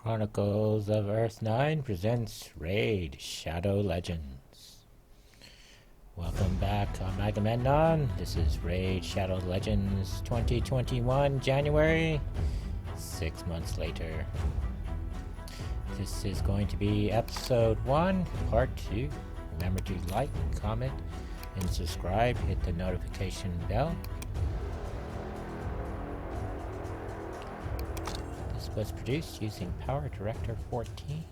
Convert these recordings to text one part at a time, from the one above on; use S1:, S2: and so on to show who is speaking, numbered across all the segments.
S1: Chronicles of Earth Nine presents Raid Shadow Legends. Welcome back, I'm Agamemnon. This is Raid Shadow Legends 2021, January, 6 months later. This is going to be episode 1, part 2. Remember to like, comment, and subscribe. Hit the notification bell. This was produced using Power Director 14.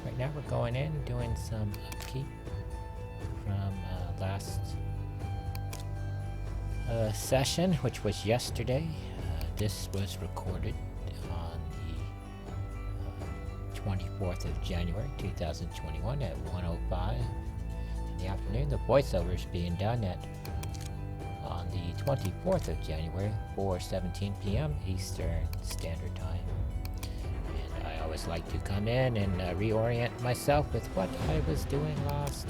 S1: Right now we're going in, doing some upkeep from last session, which was yesterday. This was recorded on the 24th of January 2021 at 1:05 in the afternoon. The voiceover is being done on the 24th of January, 4:17 p.m. Eastern Standard Time. And I always like to come in and reorient myself with what I was doing last.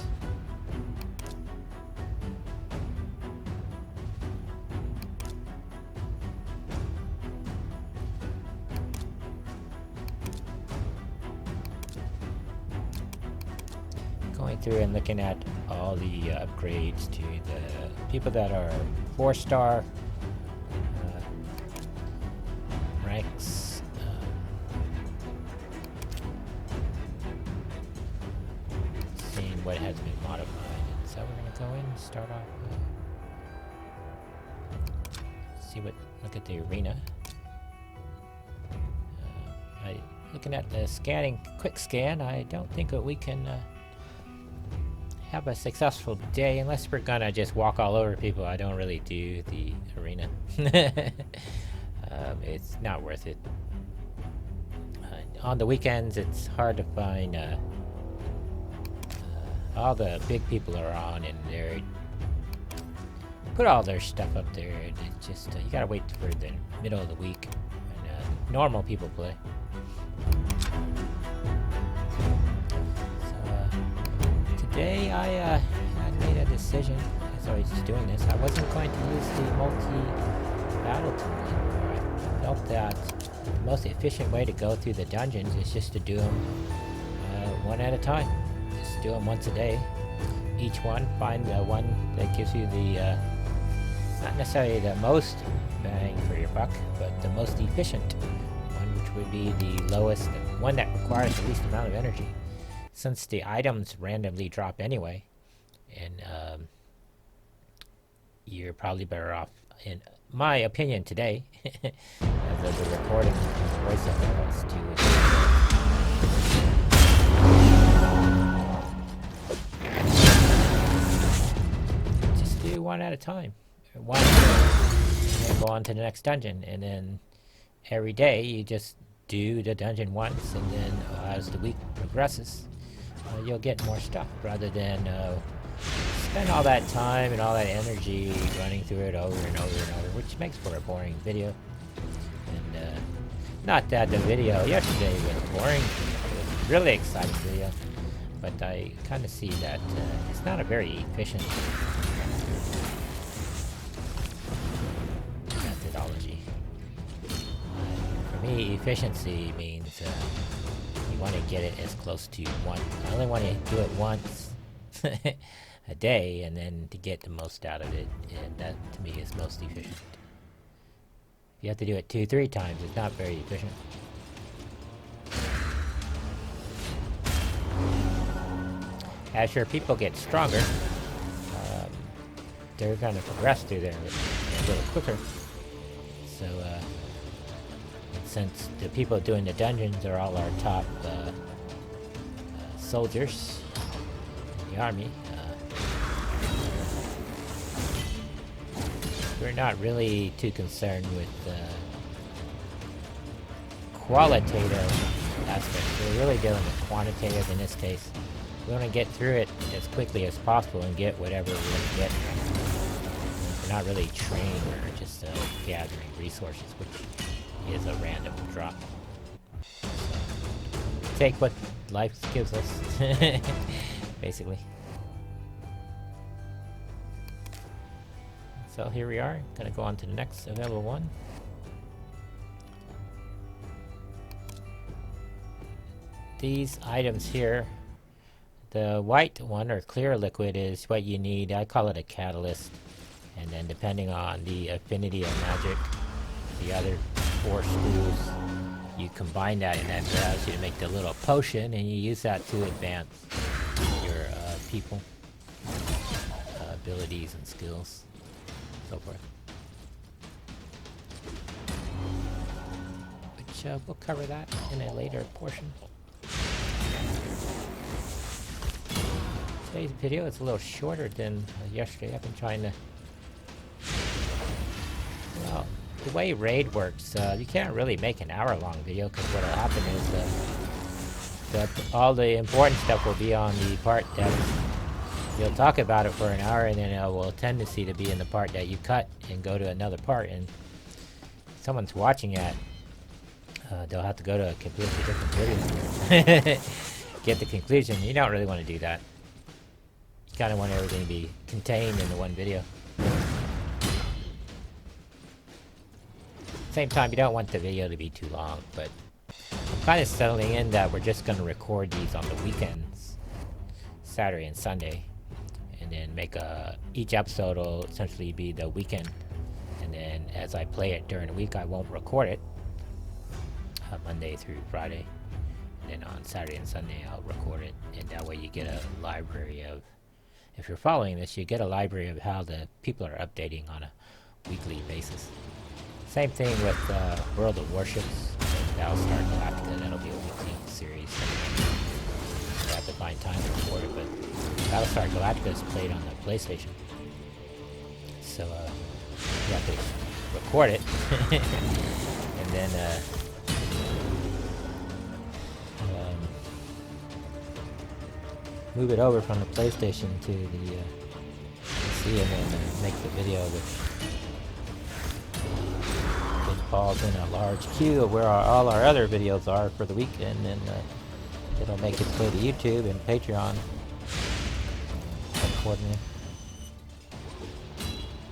S1: Going through and looking at all the upgrades to the people that are 4-star ranks. Seeing what has been modified. And so we're going to go in and start off. Look at the arena. Looking at the scanning, quick scan, I don't think that we can have a successful day unless we're gonna just walk all over people. I don't really do the arena. It's not worth it. On the weekends, it's hard to find. All the big people are on, and they put all their stuff up there. It's just you gotta wait for the middle of the week when normal people play. Today I made a decision, as I was doing this, I wasn't going to use the multi-battle tool anymore. I felt that the most efficient way to go through the dungeons is just to do them one at a time. Just do them once a day. Each one, find the one that gives you the, not necessarily the most bang for your buck, but the most efficient one, which would be the lowest, the one that requires the least amount of energy. Since the items randomly drop anyway, and you're probably better off, in my opinion today, as of the recording voiceover, was to just do one at a time. One, and then go on to the next dungeon, and then every day you just do the dungeon once, and then as the week progresses, you'll get more stuff rather than spend all that time and all that energy running through it over and over and over, which makes for a boring video. And not that the video yesterday was boring, it was a really exciting video, but I kind of see that it's not a very efficient methodology. For me, efficiency means you want to get it as close to one. I only want to do it once a day, and then to get the most out of it, and that to me is most efficient. If you have to do it 2-3 times, it's not very efficient. As your people get stronger, they're going to progress through there a little quicker. So since the people doing the dungeons are all our top soldiers in the army, we're not really too concerned with qualitative aspects. We're really dealing with quantitative in this case. We want to get through it as quickly as possible and get whatever we're going to get. We're not really trained, we're just gathering resources, which is a random drop. So, take what life gives us, basically. So here we are, gonna go on to the next available one. these items here, the white one or clear liquid is what you need. I call it a catalyst. And then depending on the affinity of magic, the other 4 schools, you combine that and that allows you to make the little potion, and you use that to advance your people, abilities and skills, so forth. Which we'll cover that in a later portion. Today's video is a little shorter than yesterday. I've been trying to... Well, the way raid works, you can't really make an hour-long video, because what'll happen is that all the important stuff will be on the part that you'll talk about it for an hour, and then it will tendency to be in the part that you cut and go to another part, and someone's watching it, they'll have to go to a completely different video. Get the conclusion. You don't really want to do that. You kind of want everything to be contained in the one video. Same time, you don't want the video to be too long, but I'm kind of settling in that we're just going to record these on the weekends, Saturday and Sunday, and then make each episode will essentially be the weekend, and then as I play it during the week, I won't record it Monday through Friday, and then on Saturday and Sunday I'll record it, and that way you get a library of, if you're following this, you get a library of how the people are updating on a weekly basis. Same thing with World of Warships. Battlestar Galactica, that'll be a weekly series. I have to find time to record it, but Battlestar Galactica is played on the PlayStation. So you have to record it, and then move it over from the PlayStation to the PC, and then make the video, which falls in a large queue of where all our other videos are for the weekend, and it'll make its way to YouTube and Patreon accordingly.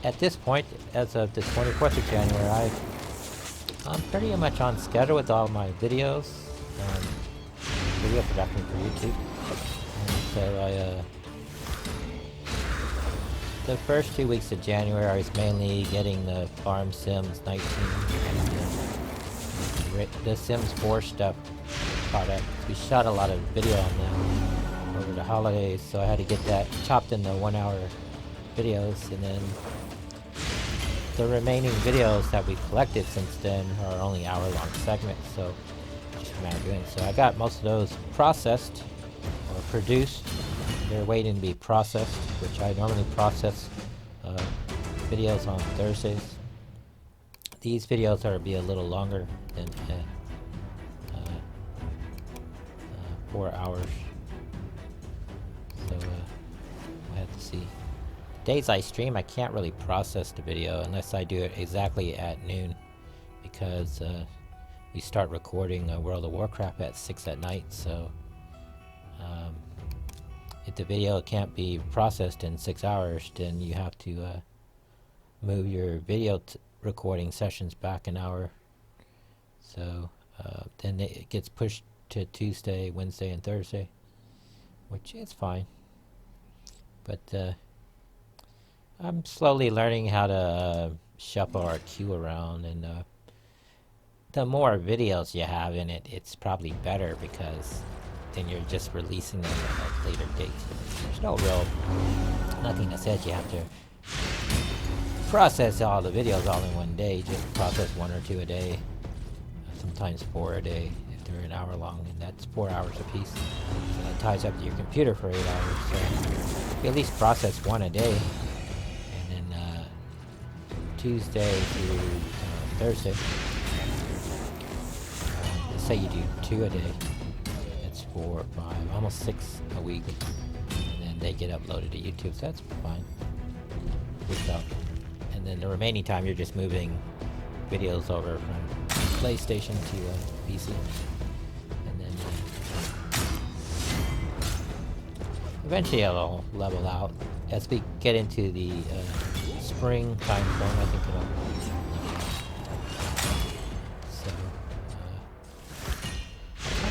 S1: At this point, as of the 24th of January, I'm pretty much on schedule with all my videos, video production for YouTube. And so the first 2 weeks of January, I was mainly getting the Farm Sims 19 and the Sims 4 stuff caught up. We shot a lot of video on them over the holidays, so I had to get that chopped into 1-hour videos, and then the remaining videos that we collected since then are only hour-long segments, so just a matter of doing. So I got most of those processed or produced. They're waiting to be processed, which I normally process videos on Thursdays. These videos are be a little longer than 4 hours. So I have to see. Days I stream, I can't really process the video unless I do it exactly at noon, because we start recording World of Warcraft at 6 at night, so if the video can't be processed in 6 hours, then you have to move your video recording sessions back an hour. So then it gets pushed to Tuesday, Wednesday, and Thursday, which is fine. But I'm slowly learning how to shuffle our queue around, and the more videos you have in it, it's probably better, because then you're just releasing them at a later date. There's nothing that says you have to process all the videos all in one day. Just process 1 or 2 a day, sometimes 4 a day if they're an hour long, and that's 4 hours a piece. So that ties up to your computer for 8 hours. So you at least process 1 a day, and then Tuesday through Thursday. Let's say you do 2 a day. 4, 5, almost 6 a week, and then they get uploaded to YouTube, so that's fine. Good stuff. And then the remaining time you're just moving videos over from PlayStation to PC, and then eventually it'll level out as we get into the spring time frame. I think it'll level out.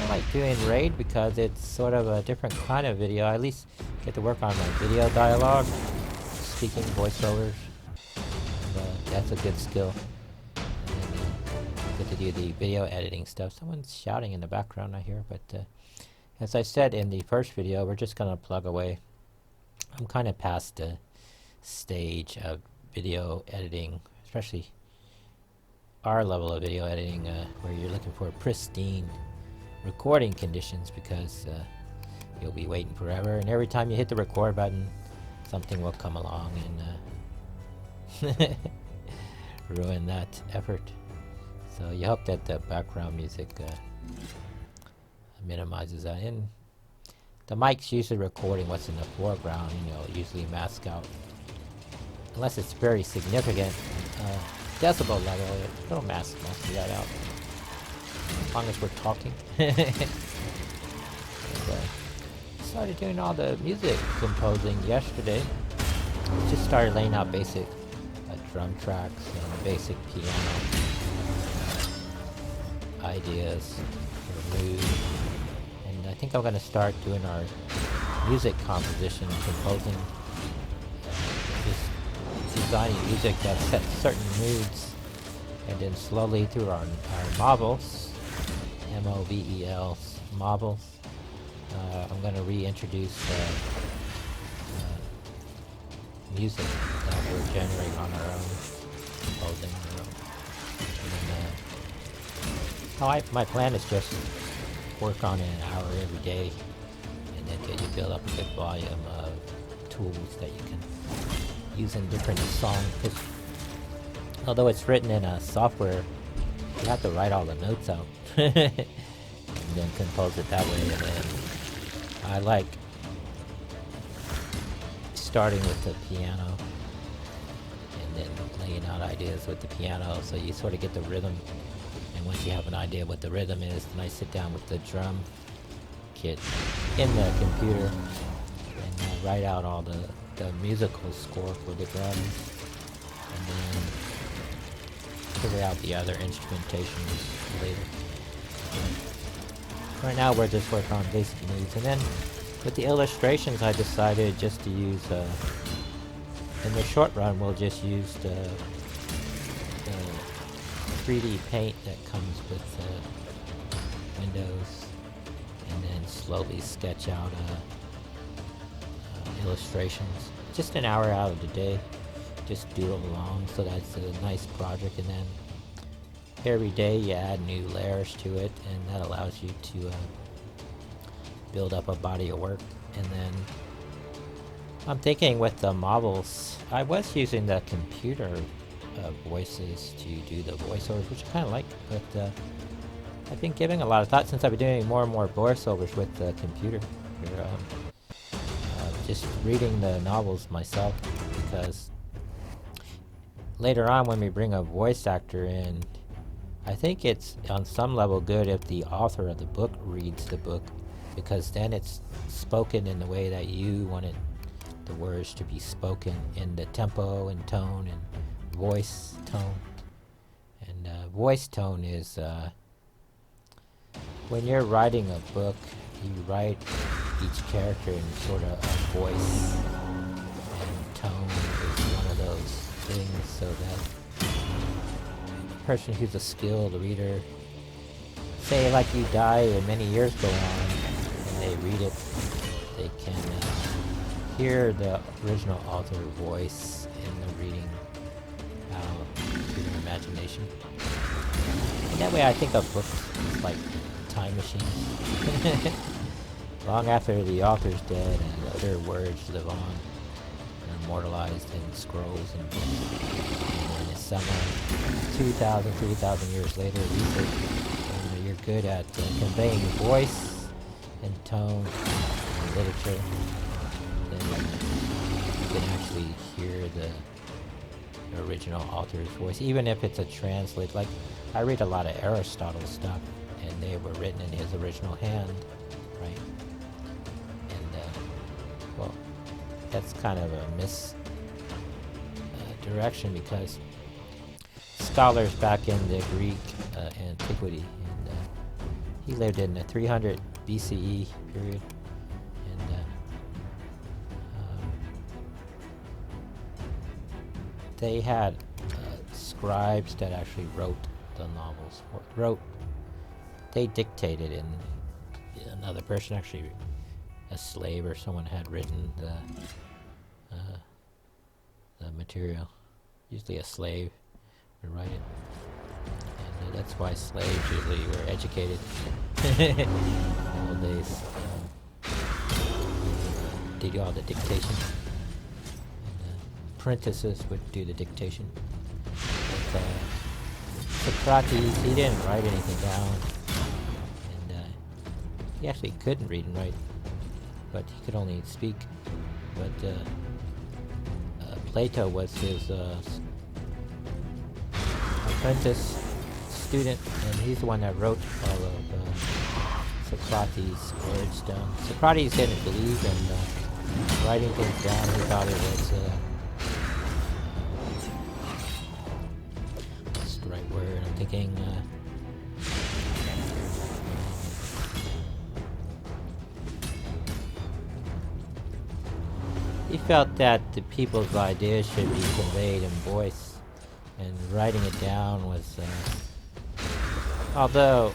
S1: So like doing raid because it's sort of a different kind of video. I at least get to work on my video dialogue, speaking voiceovers. And, that's a good skill. And get to do the video editing stuff. Someone's shouting in the background, I hear. But as I said in the first video, we're just gonna plug away. I'm kind of past the stage of video editing, especially our level of video editing, where you're looking for pristine recording conditions, because you'll be waiting forever, and every time you hit the record button, something will come along and ruin that effort. So you hope that the background music minimizes that. And the mic's usually recording what's in the foreground, you know, usually mask out, unless it's very significant decibel level, it'll mask most of that out, as long as we're talking. And, started doing all the music composing yesterday. Just started laying out basic drum tracks and basic piano ideas for mood. And I think I'm going to start doing our music composition and composing, just designing music that sets certain moods, and then slowly through our MOVELs, M-O-V-E-L, MOVELs, I'm going to reintroduce music that we're generating on our own, composing our own. And then, my plan is just work on it an hour every day, and then till you build up a good volume of tools that you can use in different songs. Although it's written in a software, you have to write all the notes out and then compose it that way. And then I like starting with the piano and then laying out ideas with the piano, so you sort of get the rhythm. And once you have an idea what the rhythm is, then I sit down with the drum kit in the computer and write out all the musical score for the drums, and then figure out the other instrumentation later. Right now we're just working on basic moods, and then with the illustrations I decided just to use, in the short run we'll just use the 3D paint that comes with Windows, and then slowly sketch out illustrations. Just an hour out of the day, just doodle along, so that's a nice project. And then every day you add new layers to it, and that allows you to build up a body of work. And then I'm thinking with the MOVELs, I was using the computer voices to do the voiceovers, which I kind of like, but I've been giving a lot of thought since I've been doing more and more voiceovers with the computer here, just reading the novels myself, because later on when we bring a voice actor in, I think it's on some level good if the author of the book reads the book, because then it's spoken in the way that you want it, the words to be spoken, in the tempo and tone and voice tone. And voice tone is when you're writing a book, you write each character in sort of a voice, and tone is one of those things, so that the person who's a skilled reader, say like you die and many years go on, and they read it, they can hear the original author voice in the reading out through their imagination. And that way I think of books like time machines. Long after the author's dead and their words live on, they're immortalized in scrolls and books. And then someone 2,000, 3,000 years later reads it, and you're good at conveying voice and tone in literature, then you can actually hear the original author's voice, even if it's a translate. Like, I read a lot of Aristotle stuff, and they were written in his original hand, right? Well, that's kind of a misdirection, because scholars back in the Greek antiquity, and He lived in the 300 BCE period, and they had scribes that actually wrote the novels. They dictated, and another person, actually a slave or someone, had written the material. Usually a slave would write it, and that's why slaves usually were educated in the old days. They do all the dictation, and apprentices would do the dictation. But, Socrates, he didn't write anything down, and he actually couldn't read and write, but he could only speak. But Plato was his apprentice student, and he's the one that wrote all of Socrates' words down. Socrates didn't believe in writing things down. He thought it was what's the right word? I'm thinking he felt that the people's ideas should be conveyed in voice, and writing it down was, although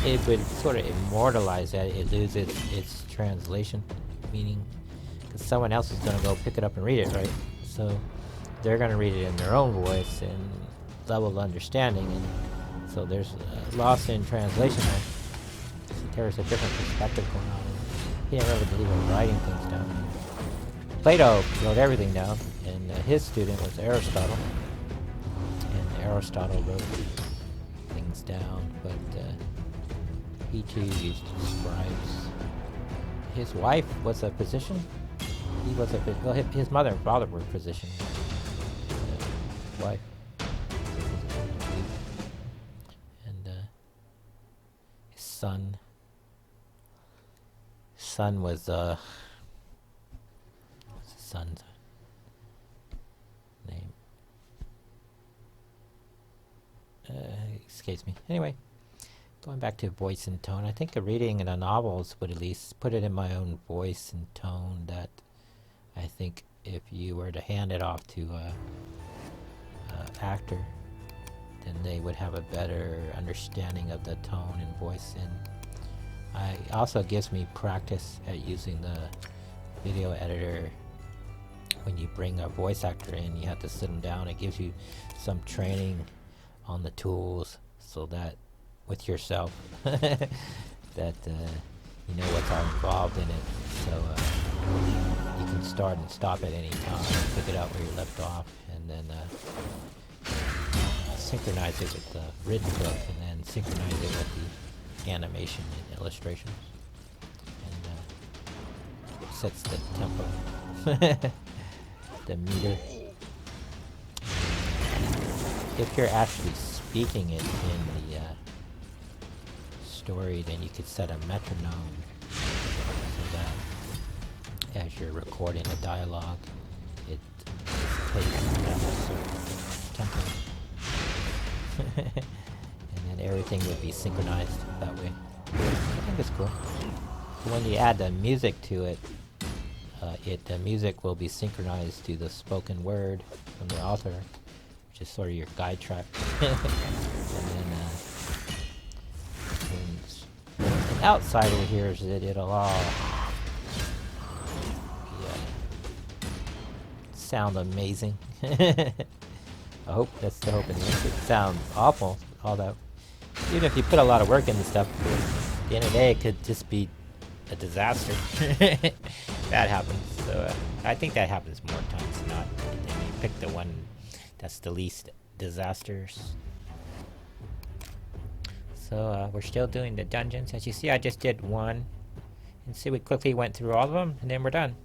S1: it would sort of immortalize that, it loses its translation meaning, because someone else is going to go pick it up and read it, right? So they're going to read it in their own voice and level of understanding, and so there's a loss in translation there. There's a different perspective going on. He didn't really believe in writing things down. Plato wrote everything down, and his student was Aristotle, and Aristotle wrote things down, but he too used scribes. His wife was a physician. He was well, his mother and father were physicians. His wife was a physician, I believe. And his son was what's his son's name? Escapes me. Anyway, going back to voice and tone, I think reading in the novels would at least put it in my own voice and tone that I think if you were to hand it off to a actor, then they would have a better understanding of the tone and voice. And it also gives me practice at using the video editor. When you bring a voice actor in, you have to sit them down. It gives you some training on the tools, so that with yourself that you know what's all involved in it, so you can start and stop at any time, pick it up where you left off, and then synchronize it with the written book, and then synchronize it with the animation and illustrations, and it sets the tempo, the meter. If you're actually speaking it in the story, then you could set a metronome so that as you're recording a dialogue, it plays at a certain tempo. And then everything would be synchronized that way. I think it's cool. So when you add the music to it, the music will be synchronized to the spoken word from the author, which is sort of your guide track. And then when an outsider hears it, it'll all sound amazing. I hope that's the hope. And if it sounds awful, all that, even if you put a lot of work into stuff, at the end of the day, it could just be a disaster. That happens. So I think that happens more times than not. And you pick the one that's the least disastrous. So we're still doing the dungeons. As you see, I just did one, and see, we quickly went through all of them, and then we're done.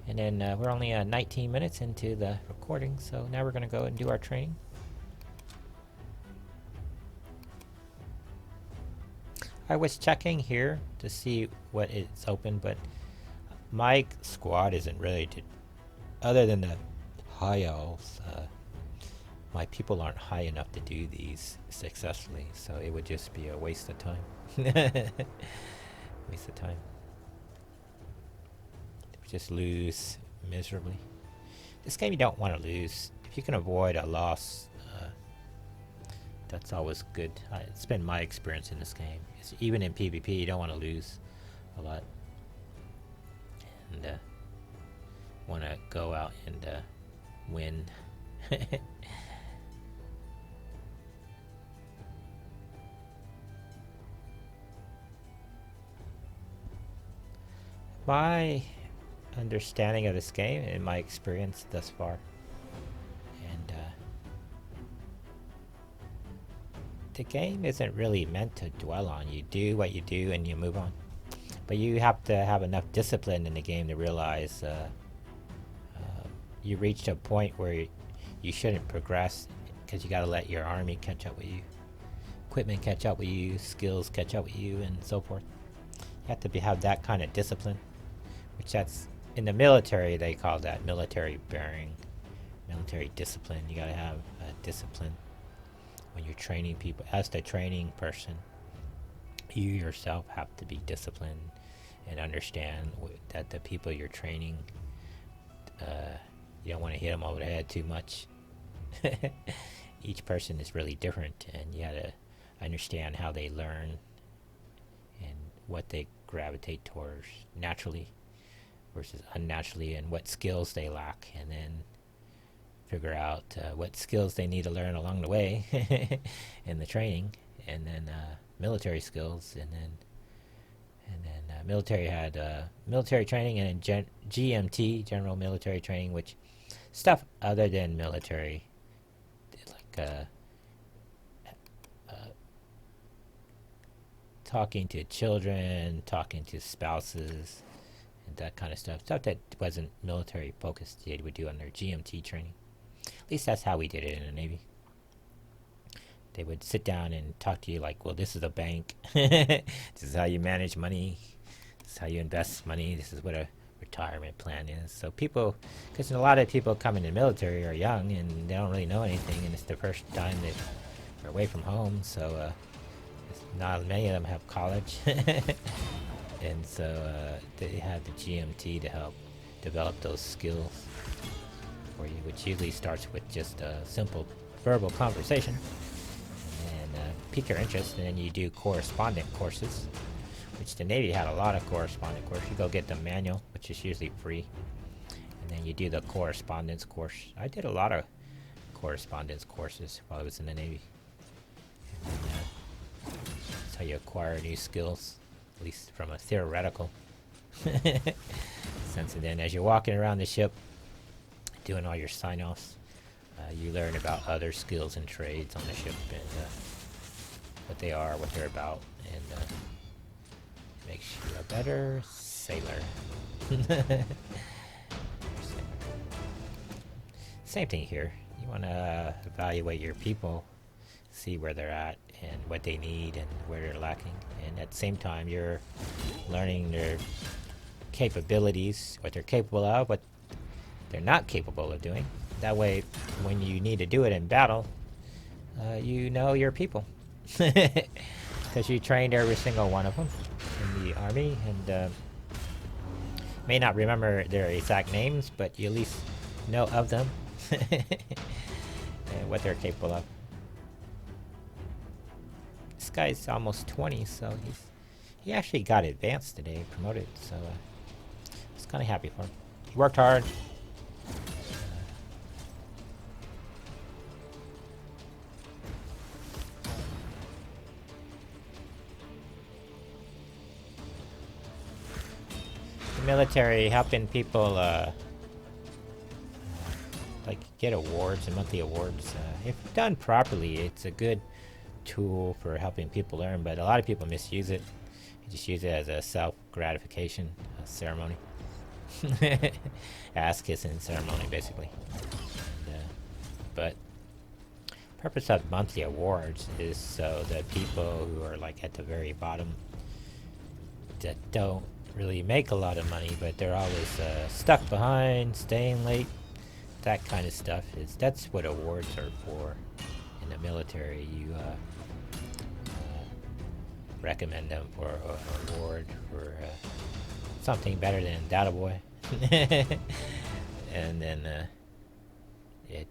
S1: And then we're only 19 minutes into the recording, so now we're going to go and do our training. I was checking here to see what is open, but my squad isn't really other than the high elves. my people aren't high enough to do these successfully, so it would just be a waste of time. Waste of time. Just lose miserably. This game you don't want to lose. If you can avoid a loss, that's always good. It's been my experience in this game. Even in PvP, you don't want to lose a lot. And want to go out and win. My understanding of this game and my experience thus far, and the game isn't really meant to dwell on. You do what you do and you move on, but you have to have enough discipline in the game to realize you reached a point where you shouldn't progress, because you got to let your army catch up with you, equipment catch up with you, skills catch up with you, and so forth. You have to have that kind of discipline, which that's in the military they call that military bearing, military discipline. You got to have discipline when you're training people. As the training person, you yourself have to be disciplined and understand that the people you're training, you don't want to hit them over the head too much. Each person is really different, and you got to understand how they learn and what they gravitate towards naturally versus unnaturally, and what skills they lack, and then figure out what skills they need to learn along the way in the training, and then military skills, and then military had military training, and then GMT, general military training, which stuff other than military, like talking to children, talking to spouses, and that kind of stuff. Stuff that wasn't military focused, they would do on their GMT training. At least that's how we did it in the Navy. They would sit down and talk to you like, well, this is a bank. This is how you manage money. This is how you invest money. This is what a retirement plan is. So people, because a lot of people coming in the military are young and they don't really know anything, and it's the first time they're away from home, so not many of them have college. And so they have the GMT to help develop those skills for you, which usually starts with just a simple verbal conversation, and pique your interest, and then you do correspondent courses, which the Navy had a lot of correspondent courses. You go get the manual, which is usually free, and then you do the correspondence course. I did a lot of correspondence courses while I was in the Navy. And that's how you acquire new skills, at least from a theoretical sense. And then as you're walking around the ship, doing all your sign-offs, you learn about other skills and trades on the ship, and what they are, what they're about, and makes you a better sailor. Same thing here. You want to evaluate your people, see where they're at and what they need and where they're lacking, and at the same time you're learning their capabilities, what they're capable of, what they're not capable of doing. That way, when you need to do it in battle, you know your people, because you trained every single one of them in the army, and may not remember their exact names, but you at least know of them and what they're capable of. This guy's almost 20, so he actually got advanced today, promoted, so I was kind of happy for him. He worked hard. Military, helping people like get awards and monthly awards. If done properly, it's a good tool for helping people learn, but a lot of people misuse it. You just use it as a self-gratification ceremony. Ass-kissing ceremony, basically. And, but purpose of monthly awards is so that people who are like at the very bottom, that don't really make a lot of money, but they're always stuck behind, staying late, that kind of stuff. That's what awards are for in the military. You recommend them for an award for something better than Data Boy. And then it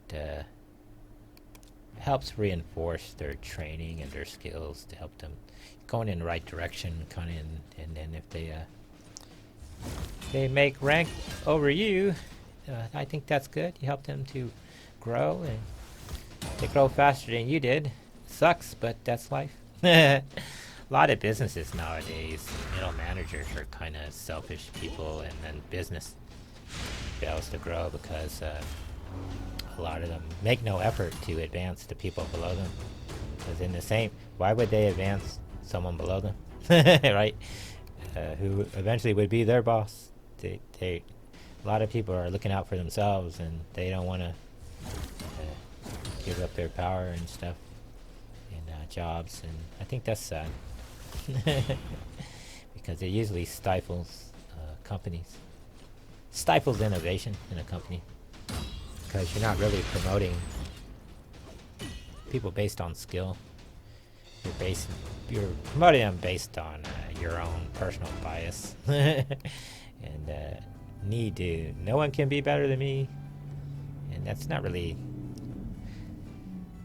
S1: helps reinforce their training and their skills to help them going in the right direction, kind of. And then if they make rank over you, I think that's good. You help them to grow, and they grow faster than you did. Sucks, but that's life. A lot of businesses nowadays, middle managers are kind of selfish people, and then business fails to grow because a lot of them make no effort to advance the people below them. Because in the same, why would they advance someone below them, right? Who eventually would be their boss. A lot of people are looking out for themselves, and they don't want to give up their power and stuff and jobs, and I think that's sad. Because it usually stifles companies, stifles innovation in a company, because you're not really promoting people based on skill. You're promoting them based on your own personal bias and need to. No one can be better than me, and that's not really.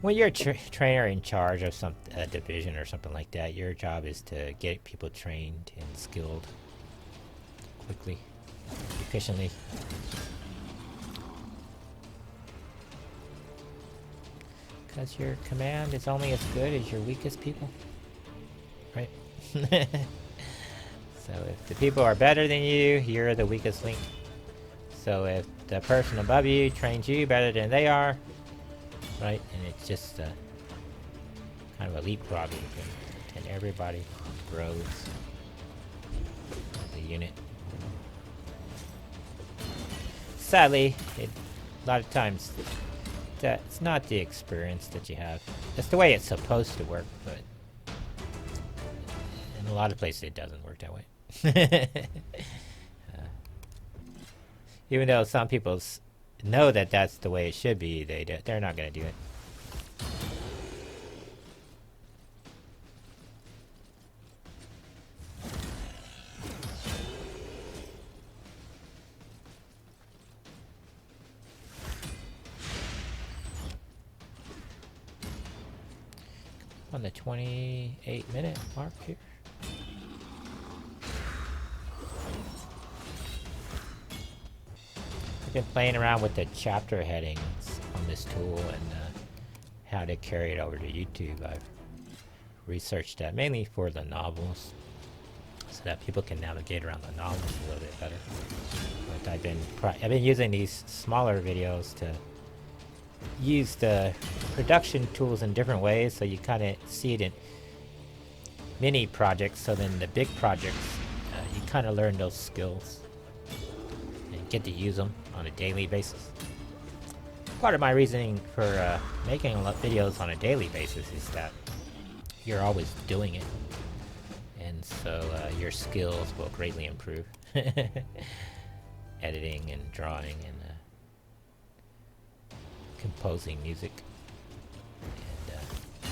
S1: When you're a trainer in charge of a division or something like that, your job is to get people trained and skilled quickly, efficiently. Because your command is only as good as your weakest people, right? So if the people are better than you, you're the weakest link. So if the person above you trains you better than they are, right? And it's just kind of a leapfrogging thing, and everybody grows as a unit. Sadly, a lot of times it's not the experience that you have. That's the way it's supposed to work, but in a lot of places it doesn't work that way. Even though some people know that that's the way it should be, they're not going to do it. On the 28-minute mark here. I've been playing around with the chapter headings on this tool and how to carry it over to YouTube. I've researched that mainly for the novels, so that people can navigate around the novels a little bit better. But I've been using these smaller videos to use the production tools in different ways, so you kind of see it in mini projects, so then the big projects you kind of learn those skills and get to use them on a daily basis. Part of my reasoning for making videos on a daily basis is that you're always doing it, and so your skills will greatly improve. Editing and drawing and composing music, and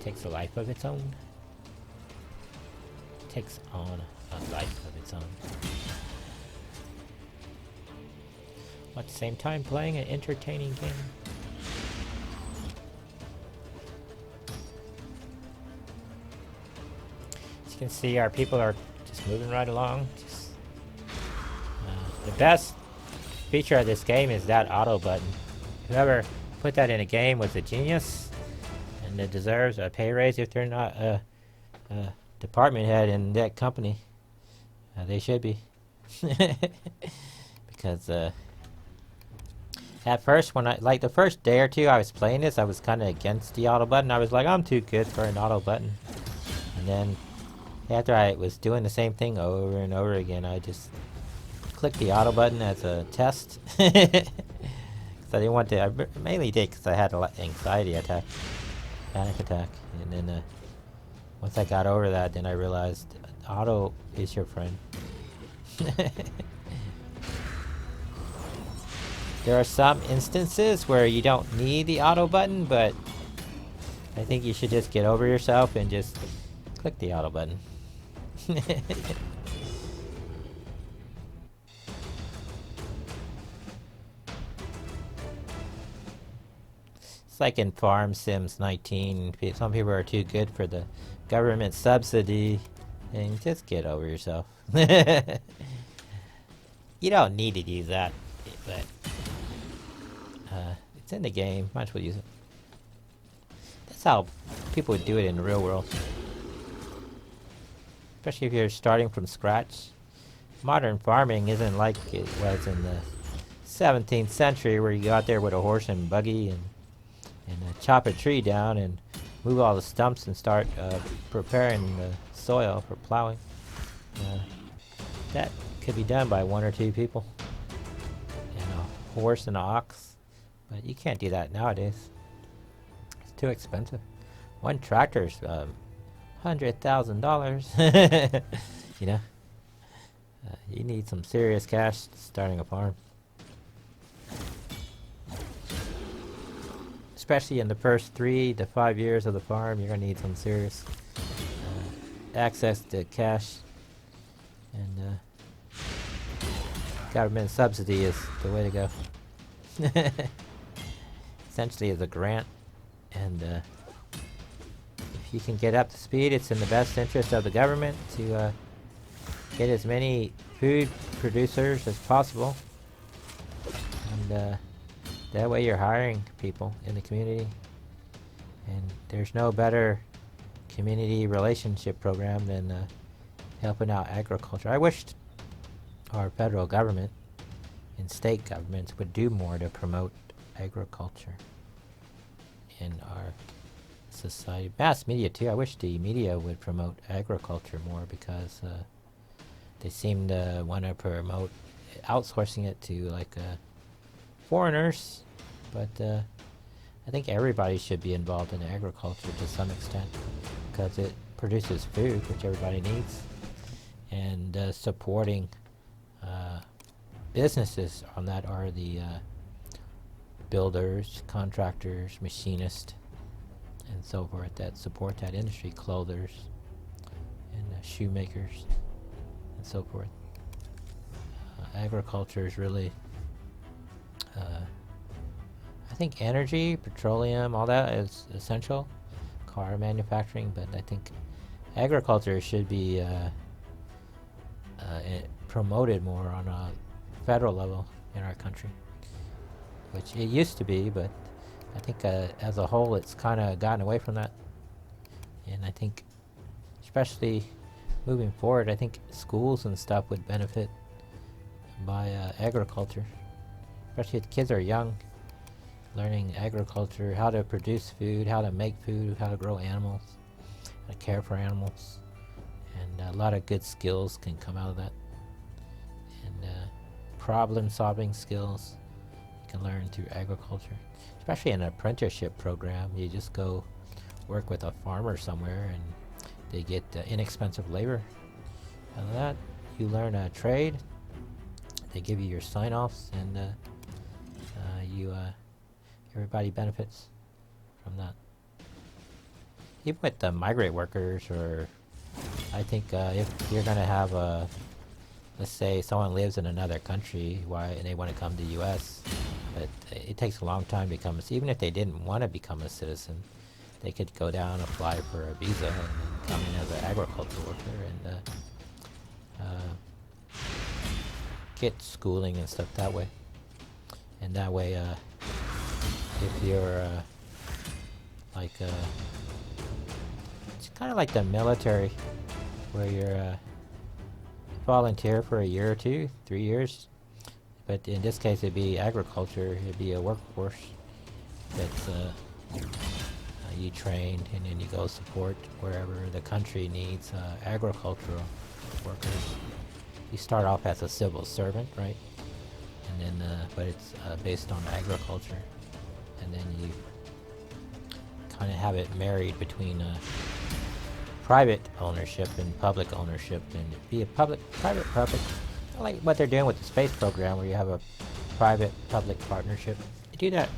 S1: takes a life of its own. Takes on a life of its own. At the same time, playing an entertaining game. As you can see, our people are just moving right along. The best feature of this game is that auto button. Whoever put that in a game was a genius, and it deserves a pay raise if they're not a department head in that company. They should be. Because at first, when like the first day or two I was playing this, I was kind of against the auto button. I was like, I'm too good for an auto button. And then after I was doing the same thing over and over again, I just clicked the auto button as a test. I didn't want to. I mainly did because I had an anxiety attack, panic attack, and then once I got over that, then I realized auto is your friend. There are some instances where you don't need the auto button, but I think you should just get over yourself and just click the auto button. It's like in Farm Sims 19. Some people are too good for the government subsidy, and just get over yourself. You don't need to use that, but it's in the game. Might as well use it. That's how people would do it in the real world. Especially if you're starting from scratch. Modern farming isn't like it was in the 17th century, where you go out there with a horse and buggy and chop a tree down and move all the stumps and start preparing the soil for plowing. That could be done by 1 or 2 people and a horse and an ox, but you can't do that nowadays. It's too expensive. One tractor's $100,000. You know, you need some serious cash starting a farm, especially in the first 3 to 5 years of the farm. You're gonna need some serious access to cash, and government subsidy is the way to go. Essentially, it's a grant, and if you can get up to speed, it's in the best interest of the government to get as many food producers as possible, and that way you're hiring people in the community, and there's no better community relationship program than helping out agriculture. I wished our federal government and state governments would do more to promote agriculture in our society. Mass media too. I wish the media would promote agriculture more, because they seem to want to promote outsourcing it to like foreigners, but I think everybody should be involved in agriculture to some extent, because it produces food, which everybody needs, and supporting businesses on that are the builders, contractors, machinists, and so forth that support that industry, clothers, and shoemakers, and so forth. Agriculture is really, I think energy, petroleum, all that is essential, car manufacturing, but I think agriculture should be promoted more on a federal level in our country, which it used to be, but I think as a whole it's kind of gotten away from that. And I think especially moving forward, I think schools and stuff would benefit by agriculture, especially if kids are young, learning agriculture, how to produce food, how to make food, how to grow animals, how to care for animals, and a lot of good skills can come out of that. And problem solving skills you can learn through agriculture, especially in an apprenticeship program. You just go work with a farmer somewhere and they get inexpensive labor. Out of that, you learn a trade, they give you your sign-offs, and everybody benefits from that. Even with the migrant workers, or I think if you're going to have let's say someone lives in another country, and they want to come to the U.S., but it takes a long time to become even if they didn't want to become a citizen, they could go down, apply for a visa, and then come in as an agricultural worker and get schooling and stuff that way. And that way, if you're it's kind of like the military, where you're volunteer for a year or 2, 3 years, but in this case it'd be agriculture. It'd be a workforce that you train, and then you go support wherever the country needs agricultural workers. You start off as a civil servant, right? And then, but it's based on agriculture, and then you kind of have it married between private ownership and public ownership, and be a private, like what they're doing with the space program, where you have a private-public partnership. You do that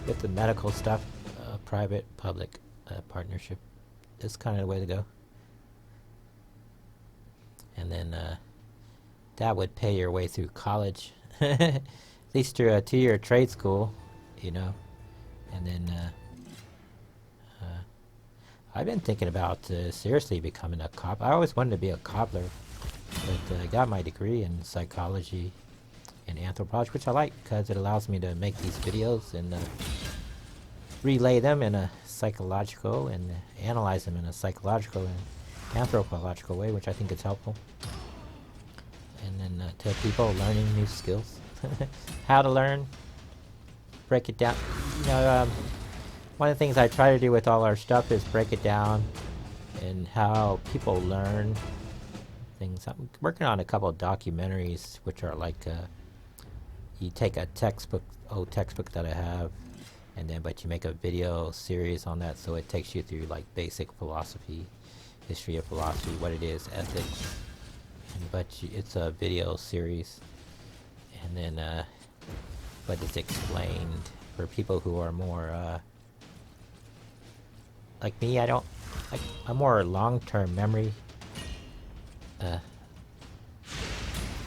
S1: with the medical stuff. Private-public partnership is kind of the way to go. And then that would pay your way through college, at least through a 2-year trade school, you know. And then I've been thinking about seriously becoming a cop. I always wanted to be a cobbler, but I got my degree in psychology and anthropology, which I like because it allows me to make these videos and relay them in a psychological and analyze them in a psychological and anthropological way, which I think is helpful. And then to people learning new skills, how to learn, break it down. You know, one of the things I try to do with all our stuff is break it down and how people learn things. I'm working on a couple of documentaries, which are like you take a old textbook that I have, and then but you make a video series on that, so it takes you through like basic philosophy, history of philosophy, what it is, ethics, but it's a video series, and then but it's explained for people who are more like me. I'm more long-term memory. I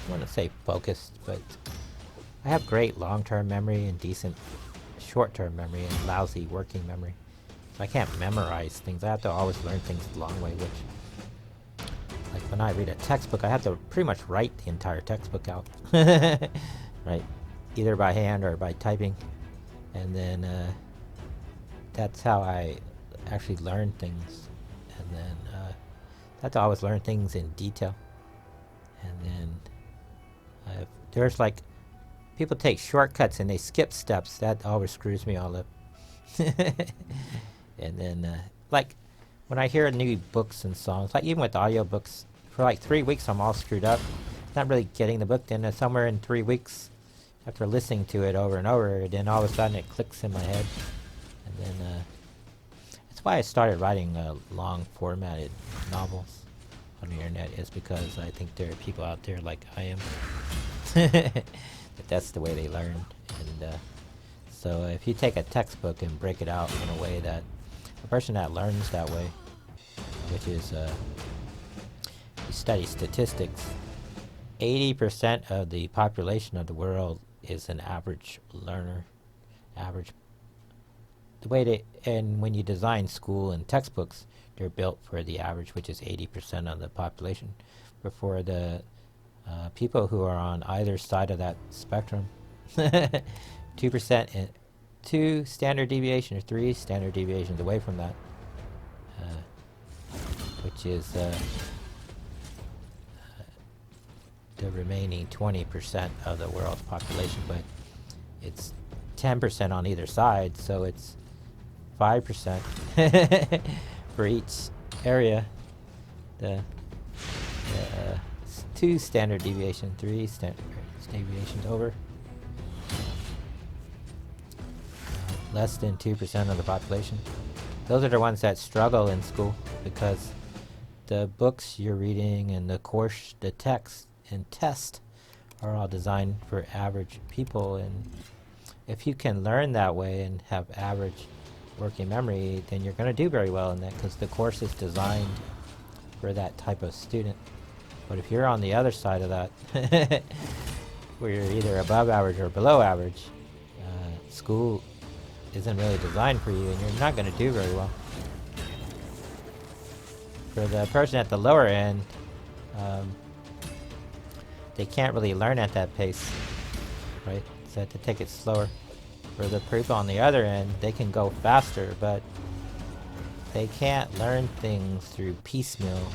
S1: want to say focused, but I have great long-term memory and decent short-term memory and lousy working memory. So I can't memorize things. I have to always learn things the long way, which, like when I read a textbook, I have to pretty much write the entire textbook out. Right? Either by hand or by typing. And then that's how I actually learn things. And then I have to always learn things in detail. And then there's like people take shortcuts and they skip steps. That always screws me all up. And then like when I hear new books and songs, like even with audiobooks, for like 3 weeks I'm all screwed up, not really getting the book. Then somewhere in 3 weeks, after listening to it over and over, then all of a sudden it clicks in my head. And then that's why I started writing long formatted novels on the internet, is because I think there are people out there like I am that that's the way they learn. And so if you take a textbook and break it out in a way that a person that learns that way, which is you study statistics, 80% of the population of the world is an average learner. The way and when you design school and textbooks, they're built for the average, which is 80% of the population. But for the people who are on either side of that spectrum, 2% and 2 standard deviations or 3 standard deviations away from that, which is the remaining 20% of the world's population, but it's 10% on either side, so it's 5% for each area. The 2 standard deviations, 3 standard deviations over. Less than 2% of the population. Those are the ones that struggle in school because the books you're reading and the course, the text and test are all designed for average people. And if you can learn that way and have average working memory, then you're going to do very well in that because the course is designed for that type of student. But if you're on the other side of that, where you're either above average or below average, school isn't really designed for you and you're not going to do very well. For the person at the lower end, they can't really learn at that pace, right? So they have to take it slower. For the people on the other end, they can go faster, but they can't learn things through piecemeal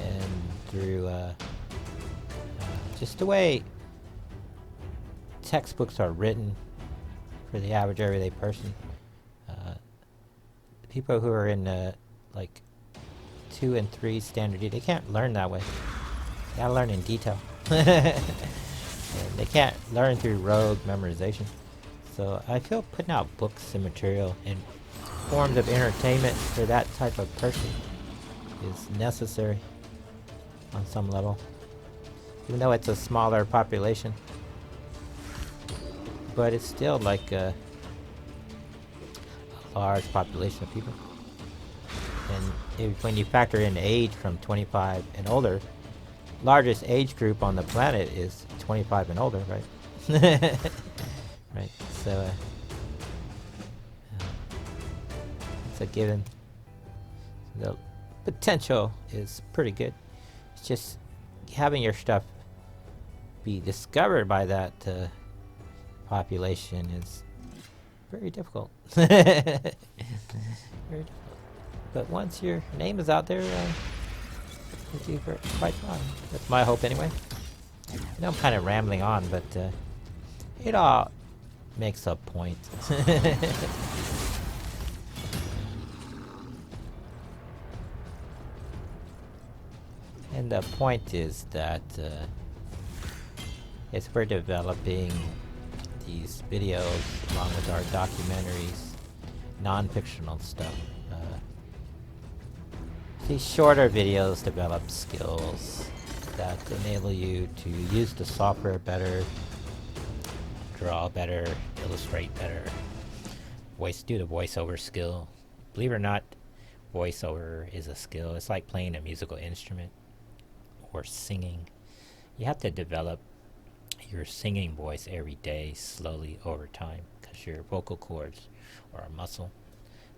S1: and through just the way textbooks are written for the average everyday person. People who are in like 2 and 3 standard, they can't learn that way. They gotta learn in detail. And they can't learn through rogue memorization. So I feel putting out books and material and forms of entertainment for that type of person is necessary on some level, even though it's a smaller population. but it's still like a large population of people. And when you factor in age from 25 and older, largest age group on the planet is 25 and older, right? Right. So it's a given. The potential is pretty good. It's just having your stuff be discovered by that population is very difficult. Very difficult. But once your name is out there, you do quite fine. That's my hope anyway. I know I'm kind of rambling on, but it all makes a point. And the point is that as we're developing these videos along with our documentaries, non-fictional stuff, these shorter videos develop skills that enable you to use the software better, draw better, illustrate better, do the voiceover skill. Believe it or not, voiceover is a skill. It's like playing a musical instrument or singing. You have to develop your singing voice every day, slowly over time, because your vocal cords are a muscle,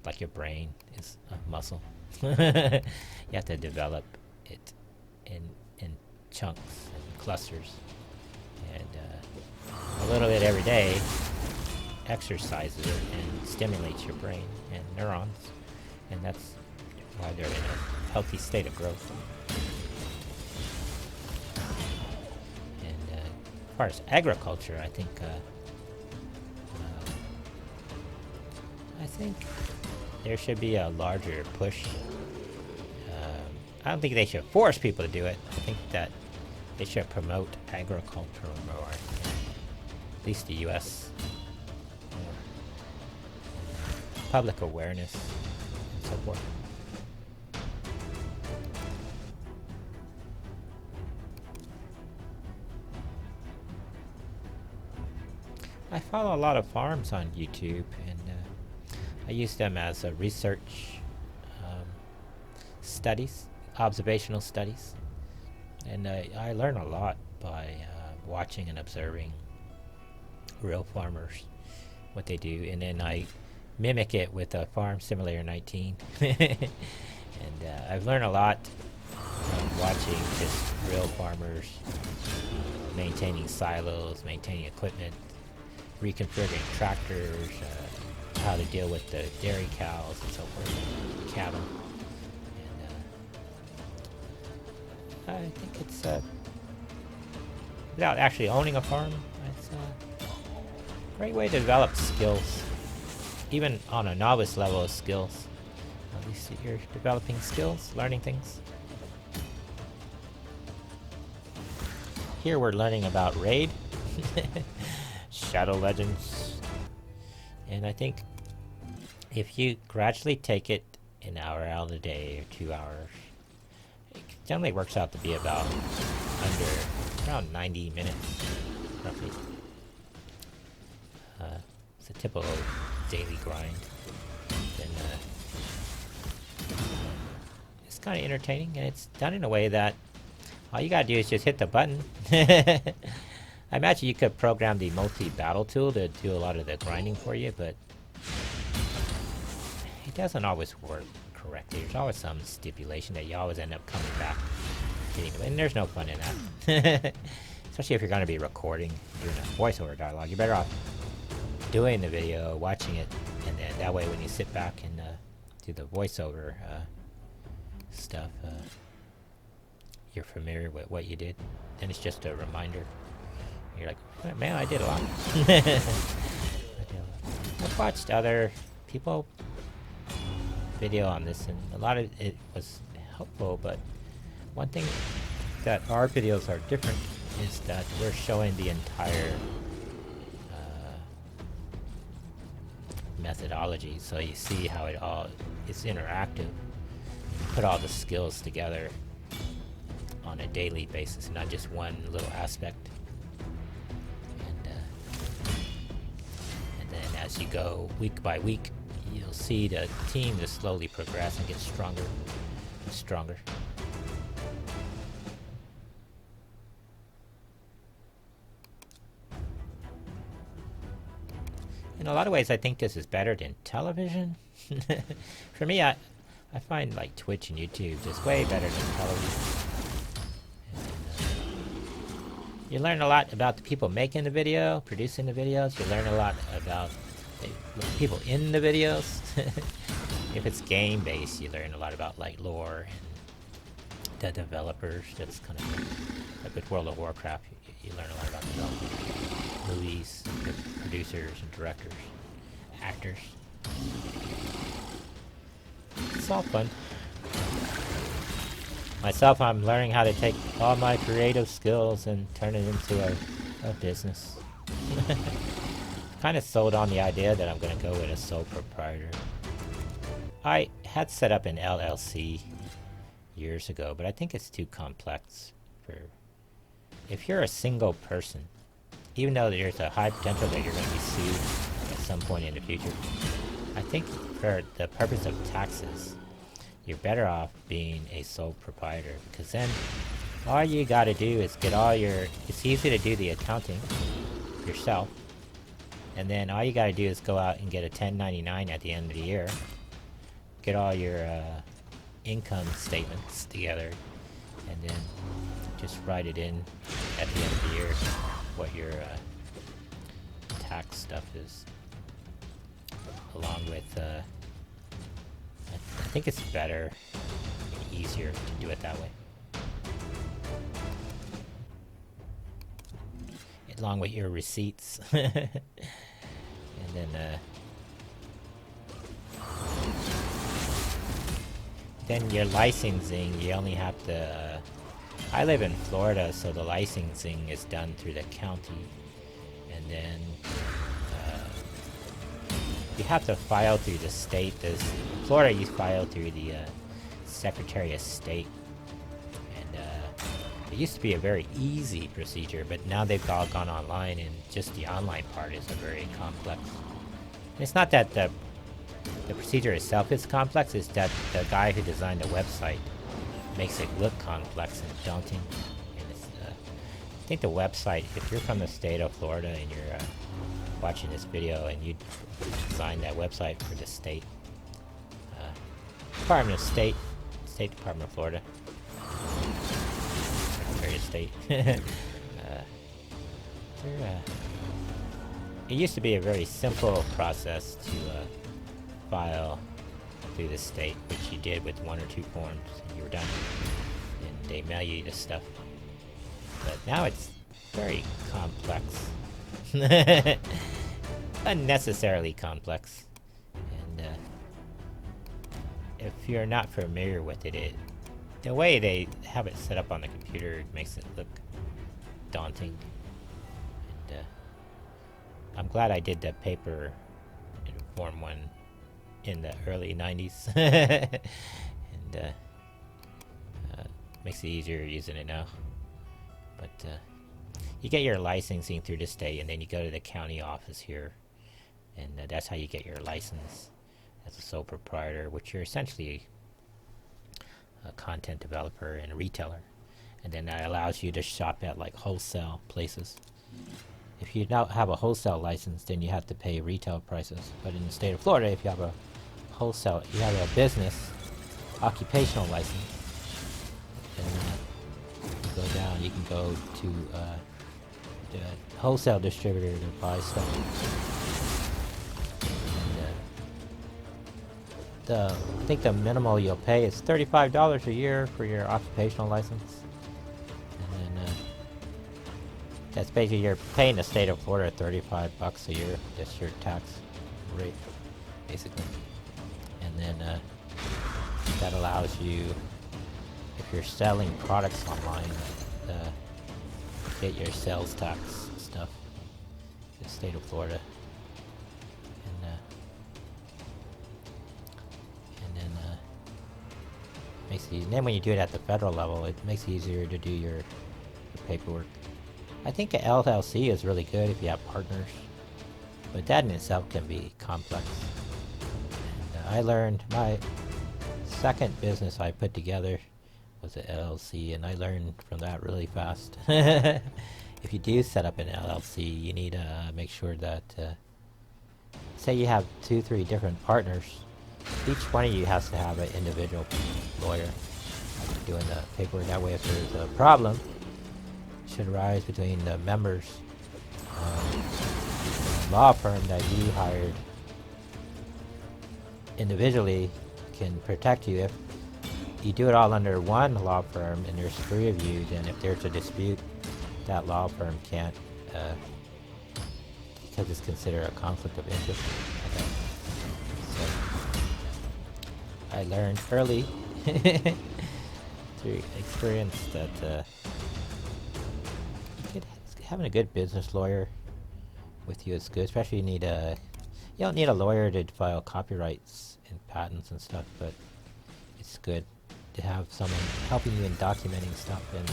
S1: like your brain is a muscle. You have to develop it in chunks and clusters, and a little bit every day exercises it and stimulates your brain and neurons, and that's why they're in a healthy state of growth. And as far as agriculture, I think there should be a larger push. I don't think they should force people to do it. I think that they should promote agriculture more, at least the U.S. Public awareness and so forth. I follow a lot of farms on YouTube, and I use them as a research studies, observational studies, and I learn a lot by watching and observing real farmers, what they do, and then I mimic it with a Farm Simulator 19. And I've learned a lot from watching just real farmers maintaining silos, maintaining equipment, reconfiguring tractors, how to deal with the dairy cows and so forth, cattle. And I think it's without actually owning a farm, it's a great way to develop skills, even on a novice level of skills. At least you're developing skills, learning things. Here we're learning about Raid, Shadow Legends, and I think if you gradually take it an hour out of the day or 2 hours, it generally works out to be about around 90 minutes, roughly. It's a typical daily grind. And it's kind of entertaining, and it's done in a way that all you gotta do is just hit the button. I imagine you could program the multi-battle tool to do a lot of the grinding for you, but it doesn't always work correctly. There's always some stipulation that you always end up coming back, and there's no fun in that. Especially if you're going to be recording, doing a voiceover dialogue. You're better off doing the video, watching it, and then that way when you sit back and do the voiceover stuff, you're familiar with what you did. Then it's just a reminder. You're like, oh, man, I did a lot. I've watched other people video on this, and a lot of it was helpful, but one thing that our videos are different is that we're showing the entire methodology, so you see how it all is interactive. Put all the skills together on a daily basis, not just one little aspect. And as you go week by week, you'll see the team just slowly progress and get stronger and stronger. In a lot of ways, I think this is better than television. For me, I find like Twitch and YouTube just way better than television. You learn a lot about the people making the video, producing the videos. You learn a lot about the people in the videos. If it's game-based, you learn a lot about like lore and the developers. That's kind of like with World of Warcraft. You learn a lot about developers, movies, the producers and directors, actors. It's all fun. Myself, I'm learning how to take all my creative skills and turn it into a business. Kind of sold on the idea that I'm going to go with a sole proprietor. I had set up an LLC years ago, but I think it's too complex for... If you're a single person, even though there's a high potential that you're going to be sued at some point in the future, I think for the purpose of taxes, you're better off being a sole proprietor, because then all you got to do is get all your... It's easy to do the accounting yourself, and then all you got to do is go out and get a 1099 at the end of the year, get all your income statements together, and then just write it in at the end of the year what your tax stuff is, along with I think it's better and easier to do it that way, along with your receipts. And then your licensing, you only have to I live in Florida, so the licensing is done through the county, and then you have to file through the state. Florida, you file through the Secretary of State, and it used to be a very easy procedure, but now they've all gone online, and just the online part is a very complex. And it's not that the procedure itself is complex, it's that the guy who designed the website makes it look complex and daunting. And it's, I think the website, if you're from the state of Florida and you're watching this video and you designed that website for the state, Department of State Department of Florida, Secretary of State. It used to be a very simple process to file through the state, which you did with 1 or 2 forms and you were done, and they mail you the stuff. But now it's very complex. Unnecessarily complex. And if you're not familiar with it, the way they have it set up on the computer makes it look daunting. And I'm glad I did that paper in Form 1 in the early 90s. And makes it easier using it now. But you get your licensing through the state, and then you go to the county office here, and that's how you get your license as a sole proprietor, which you're essentially a content developer and a retailer. And then that allows you to shop at like wholesale places. If you don't have a wholesale license, then you have to pay retail prices. But in the state of Florida, if you have a wholesale, you have a business occupational license, then you go down, you can go to the wholesale distributor to buy stuff. And I think the minimal you'll pay is $35 a year for your occupational license. And then that's basically, you're paying the state of Florida $35 a year. That's your tax rate, basically. And then that allows you, if you're selling products online, get your sales tax stuff in the state of Florida. And then makes it easy. And then when you do it at the federal level, it makes it easier to do your paperwork. I think an LLC is really good if you have partners. But that in itself can be complex. And, I learned my second business I put together was an LLC, and I learned from that really fast. If you do set up an LLC, you need to make sure that, say you have 2-3 different partners, each one of you has to have an individual lawyer doing the paperwork. That way, if there's a problem, should arise between the members, the law firm that you hired individually can protect you. If you do it all under one law firm and there's 3 of you, then if there's a dispute, that law firm can't, because it's considered a conflict of interest. Okay. So I learned early through experience that having a good business lawyer with you is good. Especially you don't need a lawyer to file copyrights and patents and stuff, but it's good to have someone helping you in documenting stuff, and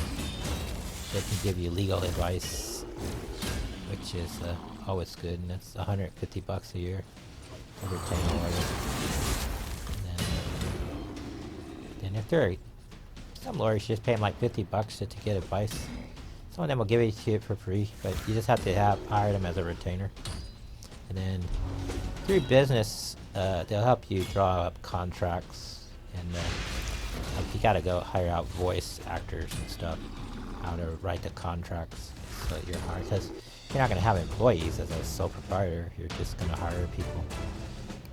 S1: they can give you legal advice, which is always good, and that's $150 a year to retain a lawyer. And then if some lawyers just pay them like $50 to get advice. Some of them will give it to you for free, but you just have to hire them as a retainer. And then through business, they'll help you draw up contracts, and you gotta go hire out voice actors and stuff, how to write the contracts so you're hired. Because you're not gonna have employees as a sole proprietor. You're just gonna hire people,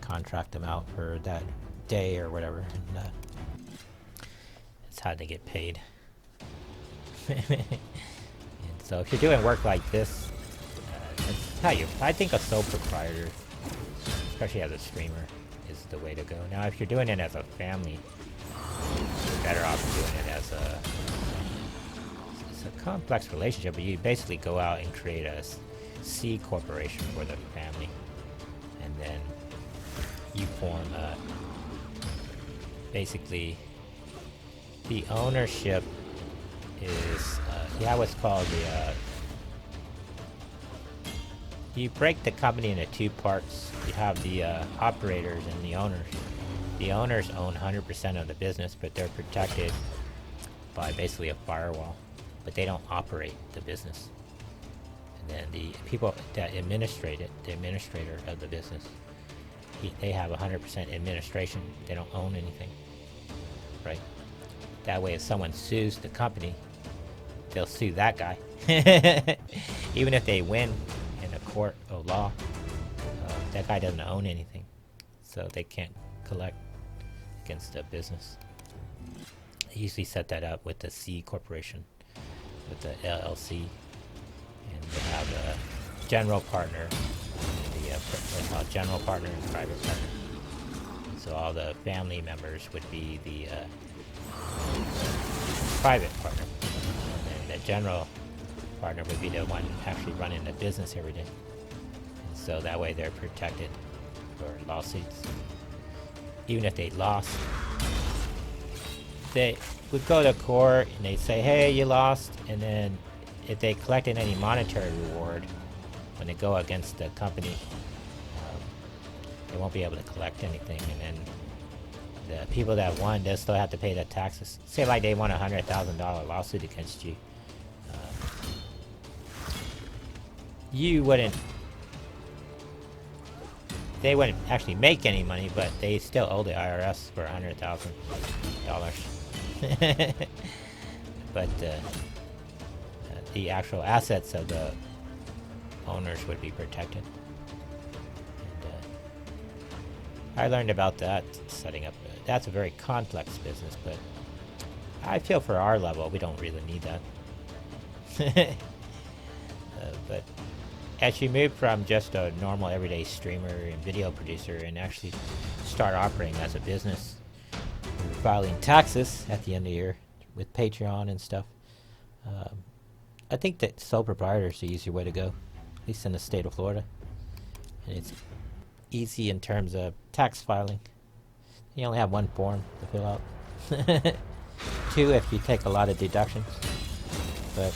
S1: contract them out for that day or whatever, and that's how they get paid. And so if you're doing work like this, I think a sole proprietor, especially as a streamer, is the way to go. Now, if you're doing it as a family, you're better off doing it as it's a complex relationship, but you basically go out and create a C corporation for the family, and then you form basically the ownership is what's called you break the company into 2 parts. You have the operators and the owners. The owners own 100% of the business, but they're protected by basically a firewall, but they don't operate the business. And then the people that administrate it, the administrator of the business, they have 100% administration. They don't own anything, right? That way, if someone sues the company, they'll sue that guy. Even if they win in a court of law, that guy doesn't own anything, so they can't collect against the business. They usually set that up with the C corporation, with the LLC, and they have a general partner, what's called general partner and private partner. So all the family members would be the private partner, and then the general partner would be the one actually running the business every day. And so that way they're protected for lawsuits. Even if they lost, they would go to court and they'd say, hey, you lost, and then if they collected any monetary reward when they go against the company, they won't be able to collect anything, and then the people that won, they'll still have to pay the taxes. Say like they won a $100,000 lawsuit against you. They wouldn't actually make any money, but they still owe the IRS for $100,000. But the actual assets of the owners would be protected. I learned about that setting up. That's a very complex business, but I feel for our level, we don't really need that. But as you move from just a normal everyday streamer and video producer and actually start operating as a business, filing taxes at the end of the year with Patreon and stuff, I think that sole proprietor is the easier way to go, at least in the state of Florida. And it's easy in terms of tax filing. You only have 1 form to fill out. 2 if you take a lot of deductions. But